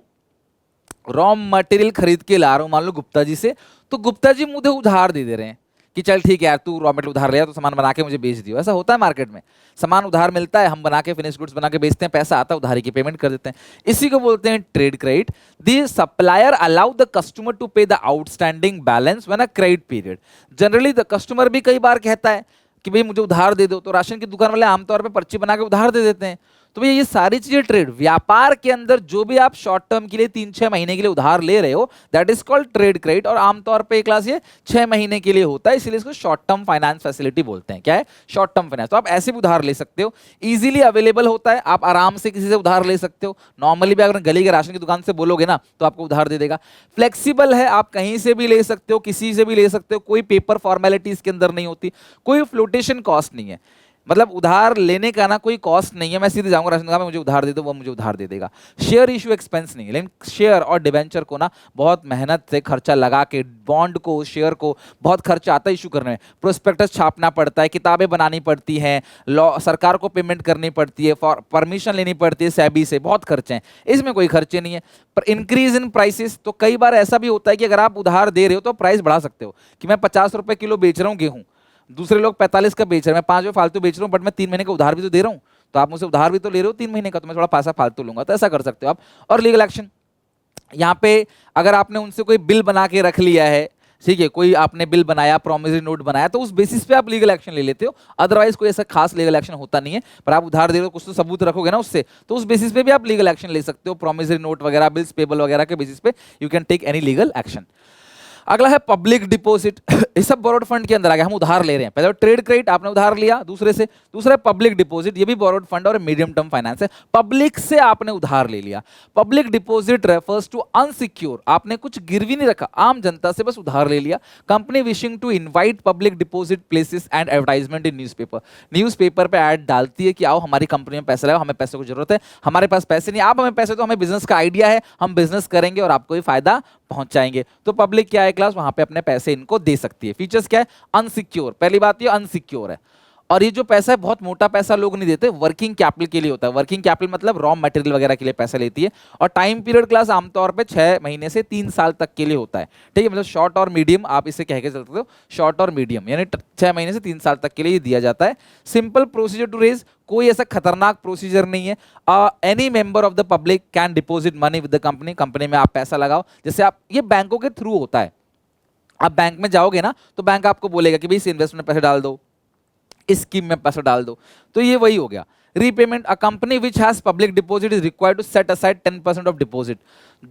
रॉ मटेरियल खरीद के ला रहा हूं मान लो गुप्ता जी से, तो गुप्ता जी मुझे उधार दे दे रहे हैं कि चल ठीक है यार, तू रॉ मटेरियल उधार लिया तो सामान बना के मुझे बेच दियो। ऐसा होता है मार्केट में, सामान उधार मिलता है, हम बना के फिनिश गुड्स बना के बेचते हैं, पैसा आता है, उधारी की पेमेंट कर देते हैं, इसी को बोलते हैं trade credit. The supplier allow the customer to pay the outstanding balance when a credit period. Generally the customer भी कई बार कहता है कि भाई मुझे उधार दे दो, तो राशन की दुकान वाले आमतौर पर पर्ची बना के उधार दे देते हैं। तो भैया ये सारी चीजें ट्रेड, व्यापार के अंदर जो भी आप शॉर्ट टर्म के लिए 3-6 महीने के लिए उधार ले रहे हो, that is called trade credit. और आमतौर पे क्लास ये 6 महीने के लिए होता है, इसलिए इसको शॉर्ट टर्म फाइनेंस फैसिलिटी बोलते हैं। क्या है? Short term finance. तो आप ऐसे भी उधार ले सकते हो, इजीली अवेलेबल होता है, आप आराम से किसी से उधार ले सकते हो। नॉर्मली भी अगर गली के राशन की दुकान से बोलोगे ना तो आपको उधार दे देगा। फ्लेक्सिबल है, आप कहीं से भी ले सकते हो, किसी से भी ले सकते हो, कोई पेपर फॉर्मेलिटी इसके अंदर नहीं होती, कोई फ्लोटेशन कॉस्ट नहीं है। मतलब उधार लेने का ना कोई कॉस्ट नहीं है, मैं सीधे जाऊंगा राशन दुकान में, मुझे उधार दे दो, वो मुझे उधार दे देगा। शेयर इशू एक्सपेंस नहीं है, लेकिन शेयर और डिवेंचर को ना बहुत मेहनत से खर्चा लगा के, बॉन्ड को, शेयर को बहुत खर्चा आता है इशू करने में। प्रोस्पेक्टस छापना पड़ता है, किताबें बनानी पड़ती हैं, लॉ सरकार को पेमेंट करनी पड़ती है, परमिशन लेनी पड़ती है सेबी से, बहुत खर्चे हैं। इसमें कोई खर्चे नहीं है। पर इंक्रीज इन प्राइसेस, तो कई बार ऐसा भी होता है कि अगर आप उधार दे रहे हो तो प्राइस बढ़ा सकते हो, कि मैं 50 रुपए किलो बेच रहा हूँ गेहूँ, दूसरे लोग 45 का बेच रहे हैं, मैं 5 फालतू बेच रहा हूँ, बट मैं 3 महीने का उधार भी तो दे रहा हूँ, तो आप मुझसे उधार भी तो ले रहे हो 3 महीने का, तो मैं थोड़ा पैसा फालतू लूंगा। तो ऐसा कर सकते हो आप। और लीगल एक्शन, यहाँ पे अगर आपने उनसे कोई बिल बना के रख लिया है, ठीक है, कोई आपने बिल बनाया, प्रॉमिसरी नोट बनाया, तो उस बेसिस पे आप लीगल एक्शन ले लेते हो। अदरवाइज कोई ऐसा खास लीगल एक्शन होता नहीं है, पर आप उधार दे रहे हो, कुछ तो सबूत रखोगे ना उससे, तो उस बेसिस पे भी आप लीगल एक्शन ले सकते हो। प्रॉमिसरी नोट वगैरह, बिल्स पेबल वगैरह के बेसिस पे you can take any legal action. अगला है पब्लिक डिपॉजिट। ये सब बोरोड फंड के अंदर आ गया, हम उधार ले रहे हैं। पहले ट्रेड क्रेडिट, आपने उधार लिया दूसरे से, दूसरा है पब्लिक डिपॉजिट, ये भी बोरोड फंड और मीडियम टर्म फाइनेंस है। पब्लिक से आपने उधार ले लिया। Public deposit refers to unsecure, आपने कुछ गिरवी नहीं रखा, आम जनता से बस उधार ले लिया। Company wishing to invite public deposit places and advertisement in newspaper, newspaper पे ऐड डालती है कि आओ हमारी कंपनी में पैसे लगाओ, हमें पैसे की जरूरत है, हमारे पास पैसे नहीं, आप हमें पैसे दो, हमें बिजनेस का आइडिया है, हम बिजनेस करेंगे और आपको भी फायदा पहुंचाएंगे। तो पब्लिक क्या है क्लास, वहां पे अपने पैसे इनको दे सकती है। फीचर्स क्या है? अनसिक्योर, पहली बात ये अनसिक्योर है। और ये जो पैसा है बहुत मोटा पैसा लोग नहीं देते, वर्किंग कैपिटल के लिए होता है। वर्किंग कैपिटल मतलब रॉ मटेरियल वगैरह के लिए पैसा लेती है। और टाइम पीरियड क्लास आमतौर पे 6 महीने से 3 साल तक के लिए होता है, ठीक है। मतलब शॉर्ट और मीडियम आप इसे कह के चल सकते हो, शॉर्ट और मीडियम यानी 6 महीने से 3 साल तक के लिए ये दिया जाता है। सिंपल प्रोसीजर टू रेज, कोई ऐसा खतरनाक प्रोसीजर नहीं है। Any member of the public can deposit money with the company, company में आप पैसा लगाओ। जैसे आप, ये बैंकों के थ्रू होता है। आप बैंक में जाओगे ना तो बैंक आपको बोलेगा कि भाई इस इन्वेस्टमेंट में पैसे डाल दो, इस स्कीम में पैसा डाल दो, तो ये वही हो गया। Repayment, a company which has public deposit is required to set aside 10% of deposit.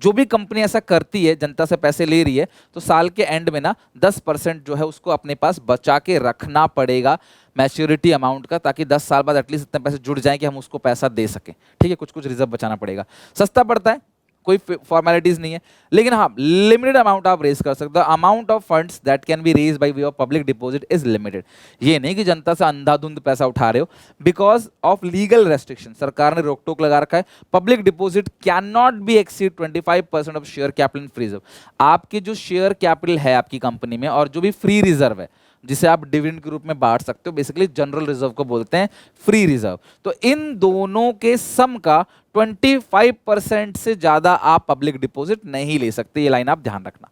जो भी कंपनी ऐसा करती है, जनता से पैसे ले रही है, तो साल के एंड में ना 10% जो है उसको अपने पास बचा के रखना पड़ेगा मैच्योरिटी अमाउंट का, ताकि 10 साल बाद एटलीस्ट इतने पैसे जुड़ जाएं कि हम उसको पैसा दे सकें, ठीक है। कुछ कुछ रिजर्व बचाना पड़ेगा। सस्ता पड़ता है, कोई फॉर्मेलिटीज नहीं है, लेकिन हाँ लिमिटेड अमाउंट आप रेज कर सकते हो। Amount of funds that can be raise by way of public deposit is limited. ये नहीं कि जनता से अंधाधुंध पैसा उठा रहे हो, बिकॉज ऑफ लीगल रेस्ट्रिक्शन, सरकार ने रोक टोक लगा रखा है। Public deposit can not be exceed 25% of share capital in free reserve. आपकी जो शेयर कैपिटल है आपकी कंपनी में, और जो भी फ्री रिजर्व है जिसे आप डिविडेंड के रूप में बांट सकते हो, बेसिकली जनरल रिजर्व को बोलते हैं फ्री रिजर्व, तो इन दोनों के सम का 25% से ज्यादा आप पब्लिक डिपॉजिट नहीं ले सकते। ये लाइन आप ध्यान रखना।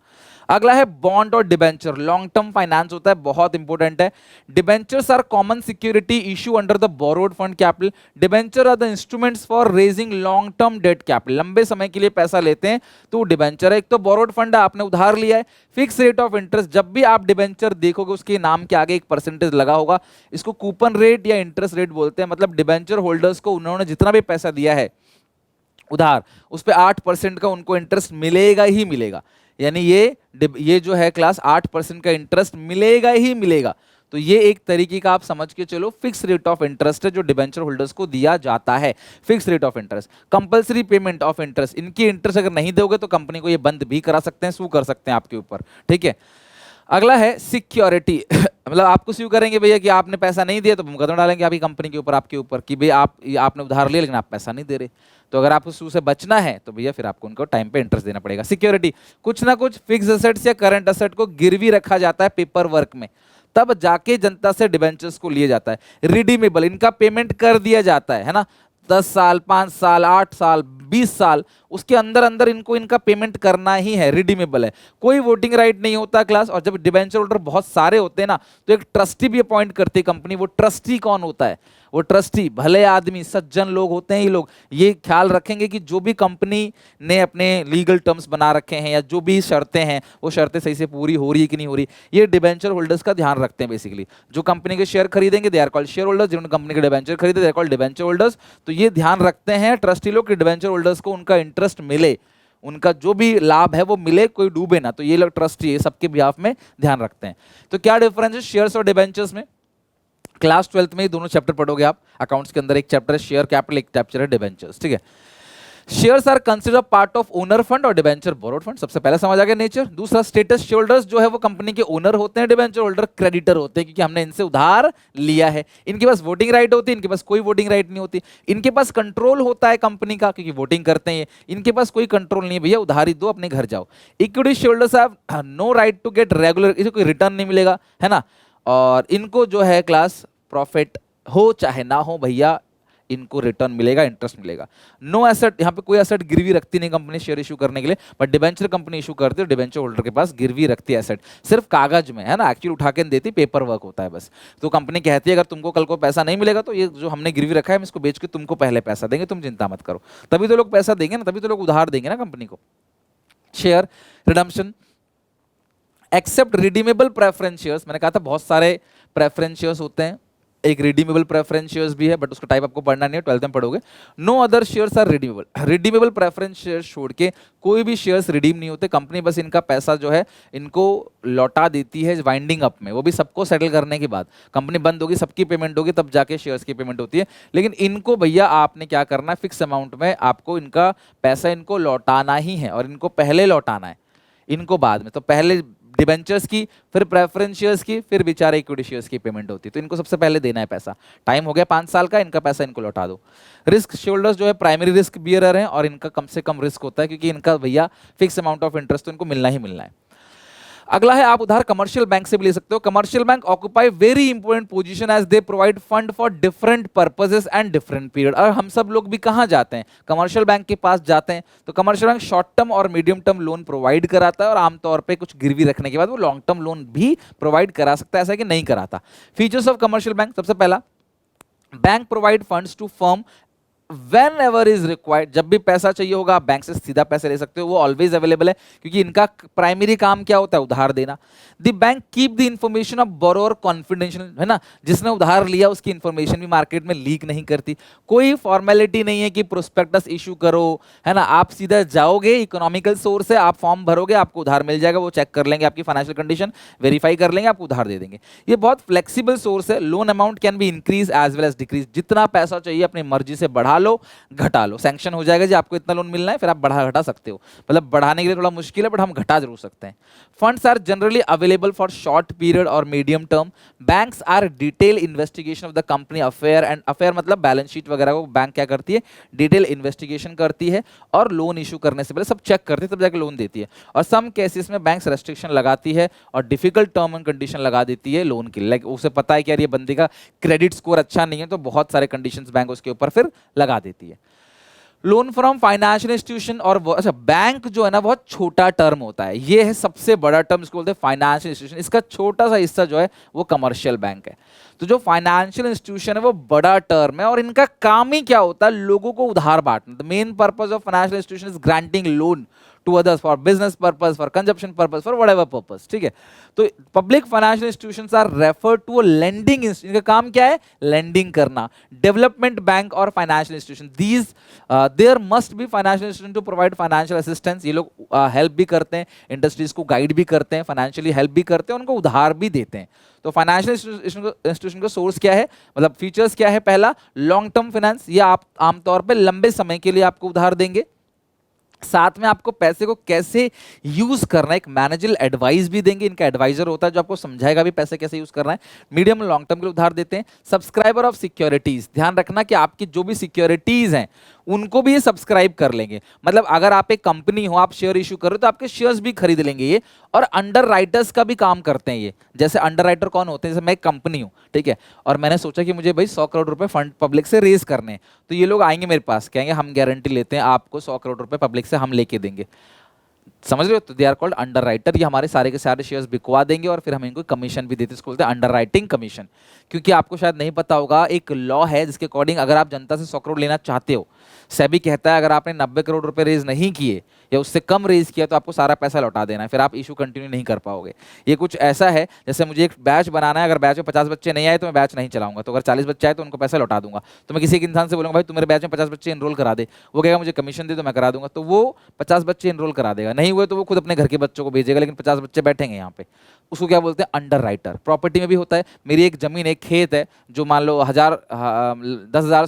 अगला है बॉन्ड और डिबेंचर, लॉन्ग टर्म फाइनेंस होता है, बहुत इंपॉर्टेंट है। Debentures are common security issue under the borrowed fund capital. Debenture are the instruments for raising long term debt capital. लंबे समय के लिए पैसा लेते हैं तो वो डिबेंचर है। एक तो बोरोड फंड है, आपने उधार लिया है, फिक्स रेट ऑफ इंटरेस्ट। जब भी आप डिबेंचर देखोगे उसके नाम के आगे एक परसेंटेज लगा होगा, इसको कूपन रेट या इंटरेस्ट रेट बोलते हैं। मतलब डिबेंचर होल्डर्स को उन्होंने जितना भी पैसा दिया है उधार, उस पर 8% का उनको इंटरेस्ट मिलेगा ही मिलेगा। यानी ये जो है क्लास 8% का इंटरेस्ट मिलेगा ही मिलेगा। तो ये एक तरीके का आप समझ के चलो फिक्स रेट ऑफ इंटरेस्ट है जो डिबेंचर होल्डर्स को दिया जाता है। Fix rate of interest, compulsory payment of interest, इनकी इंटरेस्ट अगर नहीं दोगे तो कंपनी को ये बंद भी करा सकते हैं, सू कर सकते हैं आपके ऊपर, ठीक है। अगला है सिक्योरिटी मतलब आपको स्यू करेंगे भैया कि आपने पैसा नहीं दिया तो मुकदमा डालेंगे आपकी कंपनी के ऊपर, आपके ऊपर कि भैया आपने उधार लिया लेकिन आप पैसा नहीं दे रहे। तो अगर आपको सू से बचना है तो भैया फिर आपको उनको टाइम पे इंटरेस्ट देना पड़ेगा। सिक्योरिटी, कुछ ना कुछ फिक्स एसेट्स या करंट एसेट को गिरवी रखा जाता है पेपर वर्क में, तब जाके जनता से डिबेंचर्स को लिया जाता है। रिडीमेबल, इनका पेमेंट कर दिया जाता है ना, 10 साल 5 साल 8 साल 20 साल, उसके अंदर अंदर इनको इनका पेमेंट करना ही है। रिडीमेबल है, कोई वोटिंग राइट नहीं होता क्लास। और जब डिबेंचर होल्डर बहुत सारे होते हैं ना तो एक ट्रस्टी भी अपॉइंट करती है कंपनी। वो ट्रस्टी कौन होता है? वो ट्रस्टी भले आदमी सज्जन लोग होते हैं। ये लोग ये ख्याल रखेंगे कि जो भी कंपनी ने अपने लीगल टर्म्स बना रखे हैं या जो भी शर्तें हैं वो शर्तें सही से पूरी हो रही है कि नहीं हो रही, ये डिबेंचर होल्डर्स का ध्यान रखते हैं। बेसिकली जो कंपनी के शेयर खरीदेंगे they are called share holders, जिन्होंने कंपनी के डिबेंचर खरीदे they are called debenture holders. तो ये ध्यान रखते हैं ट्रस्टी लोग कि डिबेंचर होल्डर्स को उनका इंटरेस्ट मिले, उनका जो भी लाभ है वो मिले, कोई डूबे ना। तो ये लोग ट्रस्टी है, सबके बिहाफ में ध्यान रखते हैं। तो क्या डिफरेंस है शेयर्स और डिबेंचर्स में? क्लास 12th में ये दोनों चैप्टर पढ़ोगे आप। अकाउंट्स के अंदर एक चैप्टर है शेयर कैपिटल, एक चैप्टर है डिबेंचर्स, ठीक है। Shares are consider part of owner fund और डिबेंचर बोरोड फंड। सबसे पहले समझ आ गया नेचर। दूसरा स्टेटस, शेयर होल्डर्स जो है वो कंपनी के ओनर होते हैं, डिबेंचर होल्डर क्रेडिटर होते हैं क्योंकि हमने इनसे उधार लिया है। इनके पास वोटिंग राइट होती है, इनके पास कोई वोटिंग राइट नहीं होती। इनके पास कंट्रोल होता है कंपनी का क्योंकि वोटिंग करते हैं। इनके पास कोई कंट्रोल नहीं है, भैया उधारी दो अपने घर जाओ। Equity share holders have no right to get regular, इसे कोई रिटर्न नहीं मिलेगा, है ना। और इनको जो है क्लास प्रॉफिट हो चाहे ना हो भैया इनको रिटर्न मिलेगा, इंटरेस्ट मिलेगा। नो एसेट, यहाँ पे कोई एसेट गिरवी रखती नहीं कंपनी शेयर इशू करने के लिए, बट डिबेंचर कंपनी इशू करती है, डिबेंचर होल्डर के पास गिरवी रखती है एसेट, सिर्फ कागज में, है ना। एक्चुअली उठा के देती, पेपर वर्क होता है बस। तो कंपनी कहती है अगर तुमको कल को पैसा नहीं मिलेगा तो ये जो हमने गिरवी रखा है हम इसको बेच के तुमको पहले पैसा देंगे, तुम चिंता मत करो। तभी तो लोग पैसा देंगे ना, तभी तो लोग उधार देंगे ना कंपनी को। Share redemption, except redeemable preference shares. मैंने कहा था बहुत सारे प्रेफरेंस शेयर्स होते हैं, एक रिडीमेबल प्रेफरेंस शेयर्स भी है बट उसका टाइप आपको पढ़ना नहीं है, 12th में पढ़ोगे। No other shares are redeemable. Redeemable preference shares छोड़ के कोई भी शेयर्स रिडीम नहीं होते। कंपनी बस इनका पैसा जो है इनको लौटा देती है वाइंडिंग अप में, वो भी सबको सेटल करने के बाद। कंपनी बंद होगी, सबकी पेमेंट होगी, तब जाके शेयर्स की पेमेंट होती है। लेकिन इनको भैया आपने क्या करना है, फिक्स अमाउंट में आपको इनका पैसा इनको लौटाना ही है, और इनको पहले लौटाना है, इनको बाद में। तो पहले डिबेंचर्स की, फिर प्रेफरेंस शेयर्स की, फिर बेचारे इक्विटी शेयर्स की पेमेंट होती है। तो इनको सबसे पहले देना है पैसा। टाइम हो गया 5 साल का, इनका पैसा इनको लौटा दो। रिस्क शेयरहोल्डर्स जो है प्राइमरी रिस्क बियरर हैं और इनका कम से कम रिस्क होता है क्योंकि इनका भैया फिक्स अमाउंट ऑफ इंटरेस्ट तो इनको मिलना ही मिलना है। अगला है आप उधार कमर्शियल बैंक से भी ले सकते हो। Commercial bank occupy very important position as they provide fund for different purposes and different period. और हम सब लोग भी कहां जाते हैं, कमर्शियल बैंक के पास जाते हैं। तो कमर्शियल बैंक शॉर्ट टर्म और मीडियम टर्म लोन प्रोवाइड कराता है और आमतौर पे कुछ गिरवी रखने के बाद वो लॉन्ग टर्म लोन भी प्रोवाइड करा सकता है, ऐसा कि नहीं कराता। फीचर्स ऑफ कमर्शियल बैंक, सबसे पहला, bank provide funds to firm whenever is required. जब भी पैसा चाहिए होगा आप बैंक से सीधा पैसे ले सकते हो, वो ऑलवेज अवेलेबल है, क्योंकि इनका प्राइमरी काम क्या होता है, उधार देना। The bank keep the information of borrower confidential, है ना, जिसने उधार लिया उसकी इंफॉर्मेशन भी मार्केट में लीक नहीं करती। कोई फॉर्मेलिटी नहीं है कि प्रोस्पेक्टस इशू करो, है ना, आप सीधा जाओगे, इकोनॉमिकल सोर्स है, आप फॉर्म भरोगे, आपको उधार मिल जाएगा, वो चेक कर लेंगे आपकी फाइनेंशियल कंडीशन, वेरीफाई कर लेंगे, आपको उधार दे देंगे। ये बहुत फ्लेक्सिबल सोर्स है। Loan amount can be increase as well as decrease. जितना पैसा चाहिए अपनी मर्जी से बढ़ा लो, घटा लो, सैंक्शन हो जाएगा जी आपको इतना लोन मिलना है, फिर आप बढ़ा घटा सकते हो। मतलब बढ़ाने के लिए थोड़ा मुश्किल है, बट हम घटा जरूर सकते हैं। Funds are generally available for short period or medium term. Banks are detail investigation of the company affair, and affair मतलब बैलेंस शीट वगैरह को बैंक क्या करती है, डिटेल इन्वेस्टिगेशन करती है और लोन इशू करने से पहले सब चेक करती है, तब जाके लोन देती है। और सम केसेस में बैंक्स रेस्ट्रिक्शन लगाती है और डिफिकल्ट टर्म एंड कंडीशन लगा देती है लोन के लिए। लाइक उसे पता है कि यार ये बंदे का क्रेडिट स्कोर अच्छा नहीं है, तो बहुत सारे कंडीशंस बैंक उसके ऊपर फिर लगा देती है। लोन फ्रॉम फाइनेंशियल इंस्टीट्यूशन, और अच्छा बैंक जो है ना बहुत छोटा टर्म होता है, ये है सबसे बड़ा टर्म, इसको बोलते हैं फाइनेंशियल इंस्टीट्यूशन। इसका छोटा सा हिस्सा जो है वो कमर्शियल बैंक है। तो जो फाइनेंशियल इंस्टीट्यूशन है वो बड़ा टर्म है और इनका काम ही क्या होता है, लोगों को उधार बांटना। The main purpose of financial institution is granting loan to others for business purpose, for consumption purpose, for whatever purpose, ठीक है। तो public financial institutions are refer to a lending, इनका काम क्या है, लेंडिंग करना। डेवलपमेंट बैंक और financial institution, these there must be financial institution to provide financial assistance. ये लोग हेल्प भी करते हैं, इंडस्ट्रीज को गाइड भी करते हैं, फाइनेंशियली हेल्प भी करते हैं, उनको उधार भी देते हैं। तो फाइनेंशियल इंस्टीट्यूशन का सोर्स क्या है, मतलब फीचर्स क्या है, पहला लॉन्ग टर्म फाइनेंस, ये आप आमतौर पर लंबे समय के लिए आपको उधार देंगे। साथ में आपको पैसे को कैसे यूज करना है, एक मैनेजरल एडवाइस भी देंगे, इनका एडवाइजर होता है जो आपको समझाएगा भी पैसे कैसे यूज करना है। मीडियम लॉन्ग टर्म के लिए उधार देते हैं। सब्सक्राइबर ऑफ सिक्योरिटीज, ध्यान रखना कि आपकी जो भी सिक्योरिटीज हैं उनको भी ये सब्सक्राइब कर लेंगे। मतलब अगर आप एक कंपनी हो, आप शेयर इशू कर रहे हो, तो आपके शेयर्स भी खरीद लेंगे ये। और अंडर राइटर्स का भी काम करते हैं ये। जैसे अंडर राइटर कौन होते हैं, जैसे मैं एक कंपनी हूँ, ठीक है, और मैंने सोचा कि मुझे भाई 100 करोड़ रुपए फंड पब्लिक से रेज करने हैं, तो ये लोग आएंगे मेरे पास, कहेंगे हम गारंटी लेते हैं आपको 100 करोड़ रुपए पब्लिक से हम लेके देंगे, समझ रहे हो। तो they are called underwriter. ये हमारे सारे के सारे शेयर्स बिकवा देंगे और फिर हम इनको कमीशन भी देते हैं, इसको बोलते हैं अंडर राइटिंग कमीशन। क्योंकि आपको शायद नहीं पता होगा, एक लॉ है जिसके अकॉर्डिंग अगर आप जनता से 100 करोड़ लेना चाहते हो, सेबी कहता है अगर आपने 90 करोड़ रुपए रेज नहीं किए या उससे कम रेज किया तो आपको सारा पैसा लौटा देना है, फिर आप इशू कंटिन्यू नहीं कर पाओगे। ये कुछ ऐसा है जैसे मुझे एक बैच बनाना है, अगर बैच में 50 बच्चे नहीं आए तो मैं बैच नहीं चलाऊंगा, तो अगर 40 बच्चे आए तो उनको पैसा लौटा दूंगा। तो मैं किसी एक इंसान से बोलूंगा भाई तू मेरे बैच में 50 बच्चे एनरोल करा दे, वो कहेगा मुझे कमीशन दे, तो मैं करा दूंगा, तो वो 50 बच्चे एनरोल करा देगा। नहीं हुए तो वो खुद अपने घर के बच्चों को भेजेगा, लेकिन 50 बच्चे बैठेंगे यहाँ पे। उसको क्या बोलते हैं, अंडर राइटर। प्रॉपर्टी में भी होता है, मेरी एक जमीन, एक खेत है जो मान लो 10,000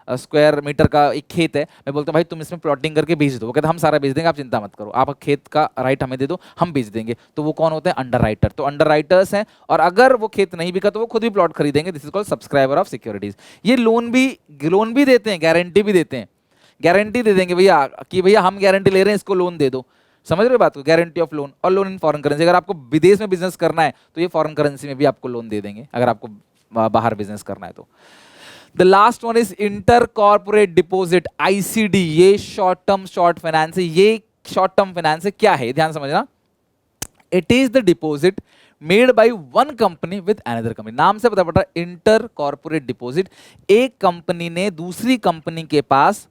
स्क्वायर मीटर का एक खेत है, मैं बोलता हूँ भाई तुम इसमें प्लॉटिंग करके बेच दो, वो कहते हैं हम सारा बेच देंगे, आप चिंता मत करो, आप खेत का राइट हमें दे दो, हम बेच देंगे। तो वो कौन होते हैं, अंडर राइटर। तो अंडर राइटर्स हैं, और अगर वो खेत नहीं बिका तो वो खुद भी प्लॉट खरीदेंगे। This is called subscriber of securities. ये लोन भी देते हैं, गारंटी भी देते हैं। गारंटी दे देंगे भैया कि भैया हम गारंटी ले रहे हैं, इसको लोन दे दो, समझ रहे हो बात को, गारंटी ऑफ लोन। और लोन इन फॉरेन करेंसी, अगर आपको विदेश में बिजनेस करना है तो ये फॉरेन करेंसी में भी आपको लोन दे देंगे, अगर आपको बाहर बिजनेस करना है तो। The last one is inter corporate deposit, ICD. ये शॉर्ट टर्म शॉर्ट फाइनेंस है। ये शॉर्ट टर्म फाइनेंस है, क्या है ध्यान समझना। It is the deposit made by one company with another company. नाम से पता पड़ रहा है, इंटर कॉर्पोरेट डिपॉजिट। एक कंपनी ने दूसरी कंपनी के पास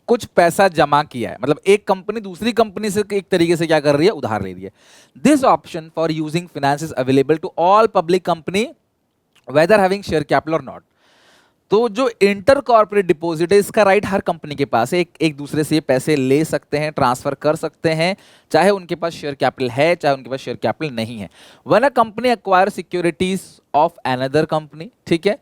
कुछ पैसा जमा किया है, मतलब एक कंपनी दूसरी कंपनी से एक तरीके से क्या कर रही है, उधार ले रही है। This option for using finance is available to all public company whether having share capital और नॉट। तो जो इंटर कॉर्पोरेट डिपॉजिट है, इसका राइट हर कंपनी के पास है, एक दूसरे से पैसे ले सकते हैं, ट्रांसफर कर सकते हैं, चाहे उनके पास शेयर कैपिटल है चाहे उनके पास शेयर कैपिटल नहीं है। When a company acquire securities of another company, ठीक है,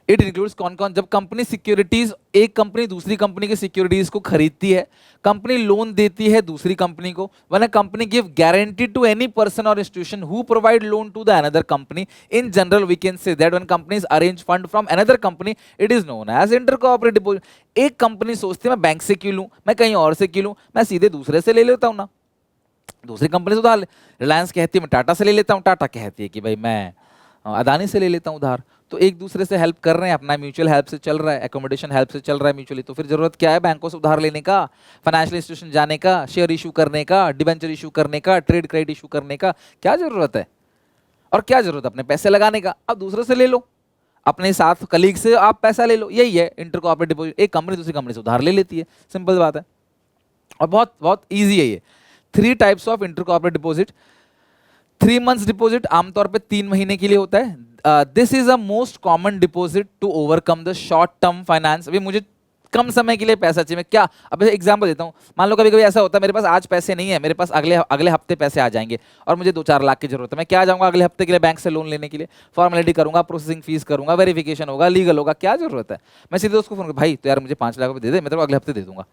इट इंक्लूड्स कौन कौन, जब कंपनी सिक्योरिटीज, एक कंपनी दूसरी कंपनी की सिक्योरिटीज को खरीदती है, कंपनी लोन देती है दूसरी कंपनी को, when a company give guarantee to any person or institution who provide loan to the another company. In general we can say that when companies arrange fund from another company it is known as inter corporate deposit. एक company सोचती है मैं bank से क्यों लूं, मैं कहीं और से क्यों लूं, मैं सीधे दूसरे से ले लेता हूं ना, दूसरी कंपनी से उधार ले। रिलायंस कहती है मैं टाटा से ले लेता हूँ, टाटा कहती है कि भाई मैं अदानी से ले लेता हूँ उधार। तो एक दूसरे से हेल्प कर रहे हैं, अपना म्यूचुअल हेल्प से चल रहा है, एकोमोडेशन हेल्प से चल रहा है म्यूचुअली। तो फिर जरूरत क्या है बैंकों से उधार लेने का, फाइनेंशियल इंस्टीट्यूशन जाने का, शेयर इशू करने का, डिबेंचर इशू करने का, ट्रेड क्रेडिट इशू करने का? क्या जरूरत है? और क्या जरूरत है अपने पैसे लगाने का? अब दूसरे से ले लो, अपने साथ कलीग से आप पैसा ले लो। यही है इंटर कोऑपरेटिव डिपॉजिट। एक कंपनी दूसरी कंपनी से उधार ले लेती है, सिंपल बात है। और बहुत बहुत ईजी है ये। 3 types of inter cooperative deposit. 3 months deposit आमतौर पे 3 महीने के लिए होता है। This is a most common deposit to overcome the short term finance. अभी मुझे कम समय के लिए पैसा चाहिए, मैं क्या, अब एग्जांपल देता हूँ। मान लो कभी कभी ऐसा होता है मेरे पास आज पैसे नहीं है, मेरे पास अगले अगले हफ्ते पैसे आ जाएंगे और मुझे 2-4 लाख की जरूरत है। मैं क्या जाऊंगा अगले हफ्ते के लिए बैंक से लोन लेने के लिए? फॉर्मेलिटी करूंगा, प्रोसेसिंग फीस करूंगा, वेरिफिकेशन होगा, लीगल होगा, क्या जरूरत है? मैं सीधे उसको फोन कर, भाई तो यार मुझे 5 लाख रुपए दे दे, मैं तेरे को अगले हफ्ते दे दूंगा।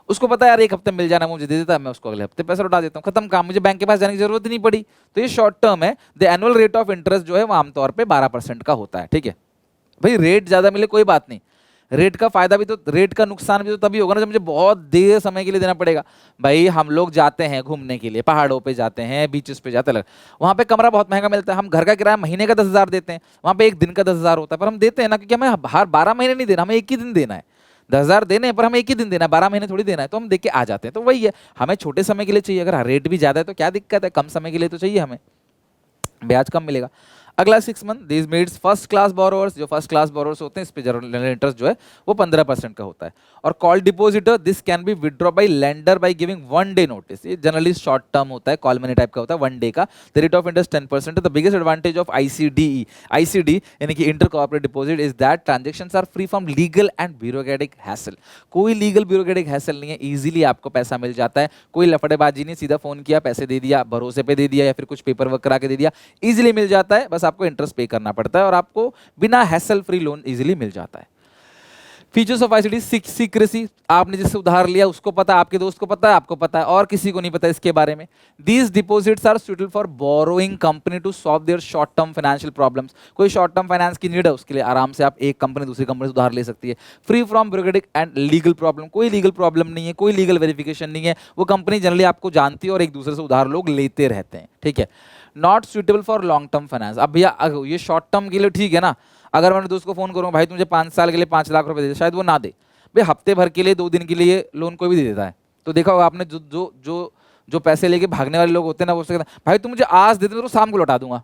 उसको पता है यार 1 हफ्ते मिल जाना, मुझे दे देता है, मैं उसको अगले हफ्ते पैसा लौटा देता हूँ, खत्म काम, मुझे बैंक के पास जाने की जरूरत ही नहीं पड़ी। तो ये शॉर्ट टर्म है। The annual rate of interest जो है वो आमतौर पे 12% का होता है। ठीक है भाई, रेट ज्यादा मिले कोई बात नहीं, रेट का फायदा भी तो, रेट का नुकसान भी तो तभी होगा ना जब मुझे बहुत देर समय के लिए देना पड़ेगा। भाई हम लोग जाते हैं घूमने के लिए, पहाड़ों पे जाते हैं, बीचेस पे जाते हैं, वहां पे कमरा बहुत महंगा मिलता है, हम घर का किराया महीने का 10,000 देते हैं, वहां पे एक दिन का 10,000 होता है, पर हम देते हैं ना क्योंकि हमें हर 12 महीने नहीं देना, हमें एक ही दिन देना है। 10,000 देने हैं पर हमें एक ही दिन देना है, 12 महीने थोड़ी देना है, तो हम देख के आ जाते हैं। तो वही है, हमें छोटे समय के लिए चाहिए, अगर रेट भी ज्यादा है तो क्या दिक्कत है, कम समय के लिए तो चाहिए हमें, ब्याज कम मिलेगा। अगला 6 month, this means first class borrowers, जो फर्स्ट क्लास बोरोवर्स होते हैं इस पे जनरल इंटरेस्ट जो है वो 15% का होता है। और call depositor, this can be withdraw by lender by giving 1 day notice. ये जनरली शॉर्ट टर्म होता है, कॉल मनी टाइप का होता है, 1 डे का। The rate of interest 10%। The biggest advantage of ICD, ICD यानी कि inter cooperative deposit is that transactions are free from legal and bureaucratic hassle. कोई लीगल ब्यूरोक्रेटिक हैसल नहीं है, इजीली आपको पैसा मिल जाता है, कोई लफड़ेबाजी नहीं, सीधा फोन किया, पैसे दे दिया, भरोसे पे दे दिया या फिर कुछ पेपर वर्क करा के दे दिया, इजीली मिल जाता है। बस आपको इंटरेस्ट पे करना पड़ता है और आपको बिना हैसल फ्री लोन इजीली मिल जाता है। फीचर्स ऑफ आईसीडी, सीक्रेसी, आपने जिससे उधार लिया उसको पता है, आपके दोस्त को पता है, आपको पता है, और किसी को नहीं पता इसके बारे में। These deposits are suitable for borrowing company to solve their short term financial problems. कोई शॉर्ट टर्म फाइनेंस की नीड है उसके लिए आराम से आप एक कंपनी दूसरी कंपनी से उधार ले सकती है। Free from bureaucratic and legal problem, कोई लीगल प्रॉब्लम नहीं है, कोई लीगल वेरिफिकेशन नहीं है, वो कंपनी जनरली आपको जानती है और एक दूसरे से उधार लोग लेते रहते हैं। ठीक है। Not suitable for long term finance. अब भैया ये शॉर्ट टर्म के लिए ठीक है ना, अगर मैं दोस्त को फोन करूँ भाई तुझे 5 साल के लिए 5 लाख रुपए दे दे, शायद वो ना दे। भाई हफ्ते भर के लिए 2 दिन के लिए लोन कोई भी दे देता है। तो देखा होगा आपने, जो जो जो जो पैसे लेके भागने वाले लोग होते हैं ना, वो कहते हैं भाई तुम मुझे आज दे दे तो शाम को लौटा दूंगा।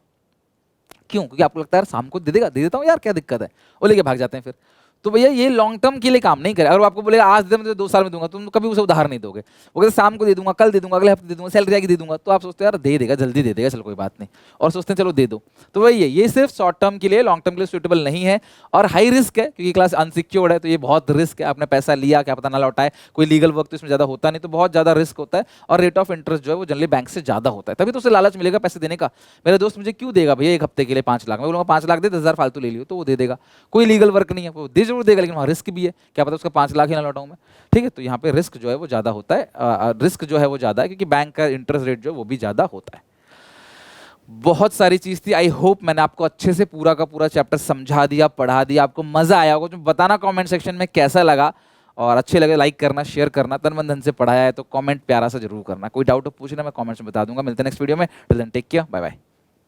क्यों? क्योंकि आपको लगता है यार शाम को दे देगा, दे देता हूँ यार क्या दिक्कत है, वो लेके भाग जाते हैं फिर। तो भैया ये लॉन्ग टर्म के लिए काम नहीं करे। अगर वो आपको बोलेगा आज दे, मैं 2 साल में दूंगा, तुम कभी उसे उधार नहीं दोगे। वो कहते शाम को दे दूंगा, कल दे दूंगा, अगले हफ्ते दे दूंगा, सैलरी आएगी दे दूंगा, तो आप सोचते हैं यार दे देगा, जल्दी दे देगा, चलो कोई बात नहीं, और सोचते हैं चलो दे दो। तो वही है, ये सिर्फ शॉर्ट टर्म के लिए, लॉन्ग टर्म के लिए सुटेबल नहीं है और हाई रिस्क है, क्योंकि क्लास अनसिक्योर्ड है, तो ये बहुत रिस्क है। आपने पैसा लिया, क्या पता ना लौटाए, कोई लीगल वर्क तो इसमें ज्यादा होता नहीं, तो बहुत ज्यादा रिस्क होता है। और रेट ऑफ इंटरेस्ट जो है वो जनरली बैंक से ज्यादा होता है, तभी तो उसे लालच मिलेगा पैसे देने का। मेरा दोस्त मुझे क्यों देगा भैया 1 हफ्ते के लिए 5 लाख, मैं बोलूंगा 5 लाख दे, 10,000 फालतू ले लियो, तो वो दे देगा। कोई लीगल वर्क नहीं है, वो दे जरूर देगा, लेकिन वहाँ रिस्क भी है, क्या पता उसका 5 लाख ही ना लौटाऊं मैं। ठीक है, तो यहाँ पे रिस्क जो है वो ज्यादा होता है, रिस्क जो है वो ज्यादा है, क्योंकि बैंक का इंटरेस्ट रेट जो है वो भी ज्यादा होता है। बहुत सारी चीज थी, आई होप मैंने आपको अच्छे से पूरा का पूरा चैप्टर समझा दिया, पढ़ा दिया, आपको मजा आया होगा। तो बताना कमेंट सेक्शन में कैसा लगा, और अच्छे लगे लाइक करना, शेयर करना, तन मन धन से पढ़ाया है तो कमेंट प्यारा सा जरूर करना। कोई डाउट हो पूछना, मैं कमेंट्स में बता दूंगा। मिलते हैं नेक्स्ट वीडियो में, till then take care, bye bye.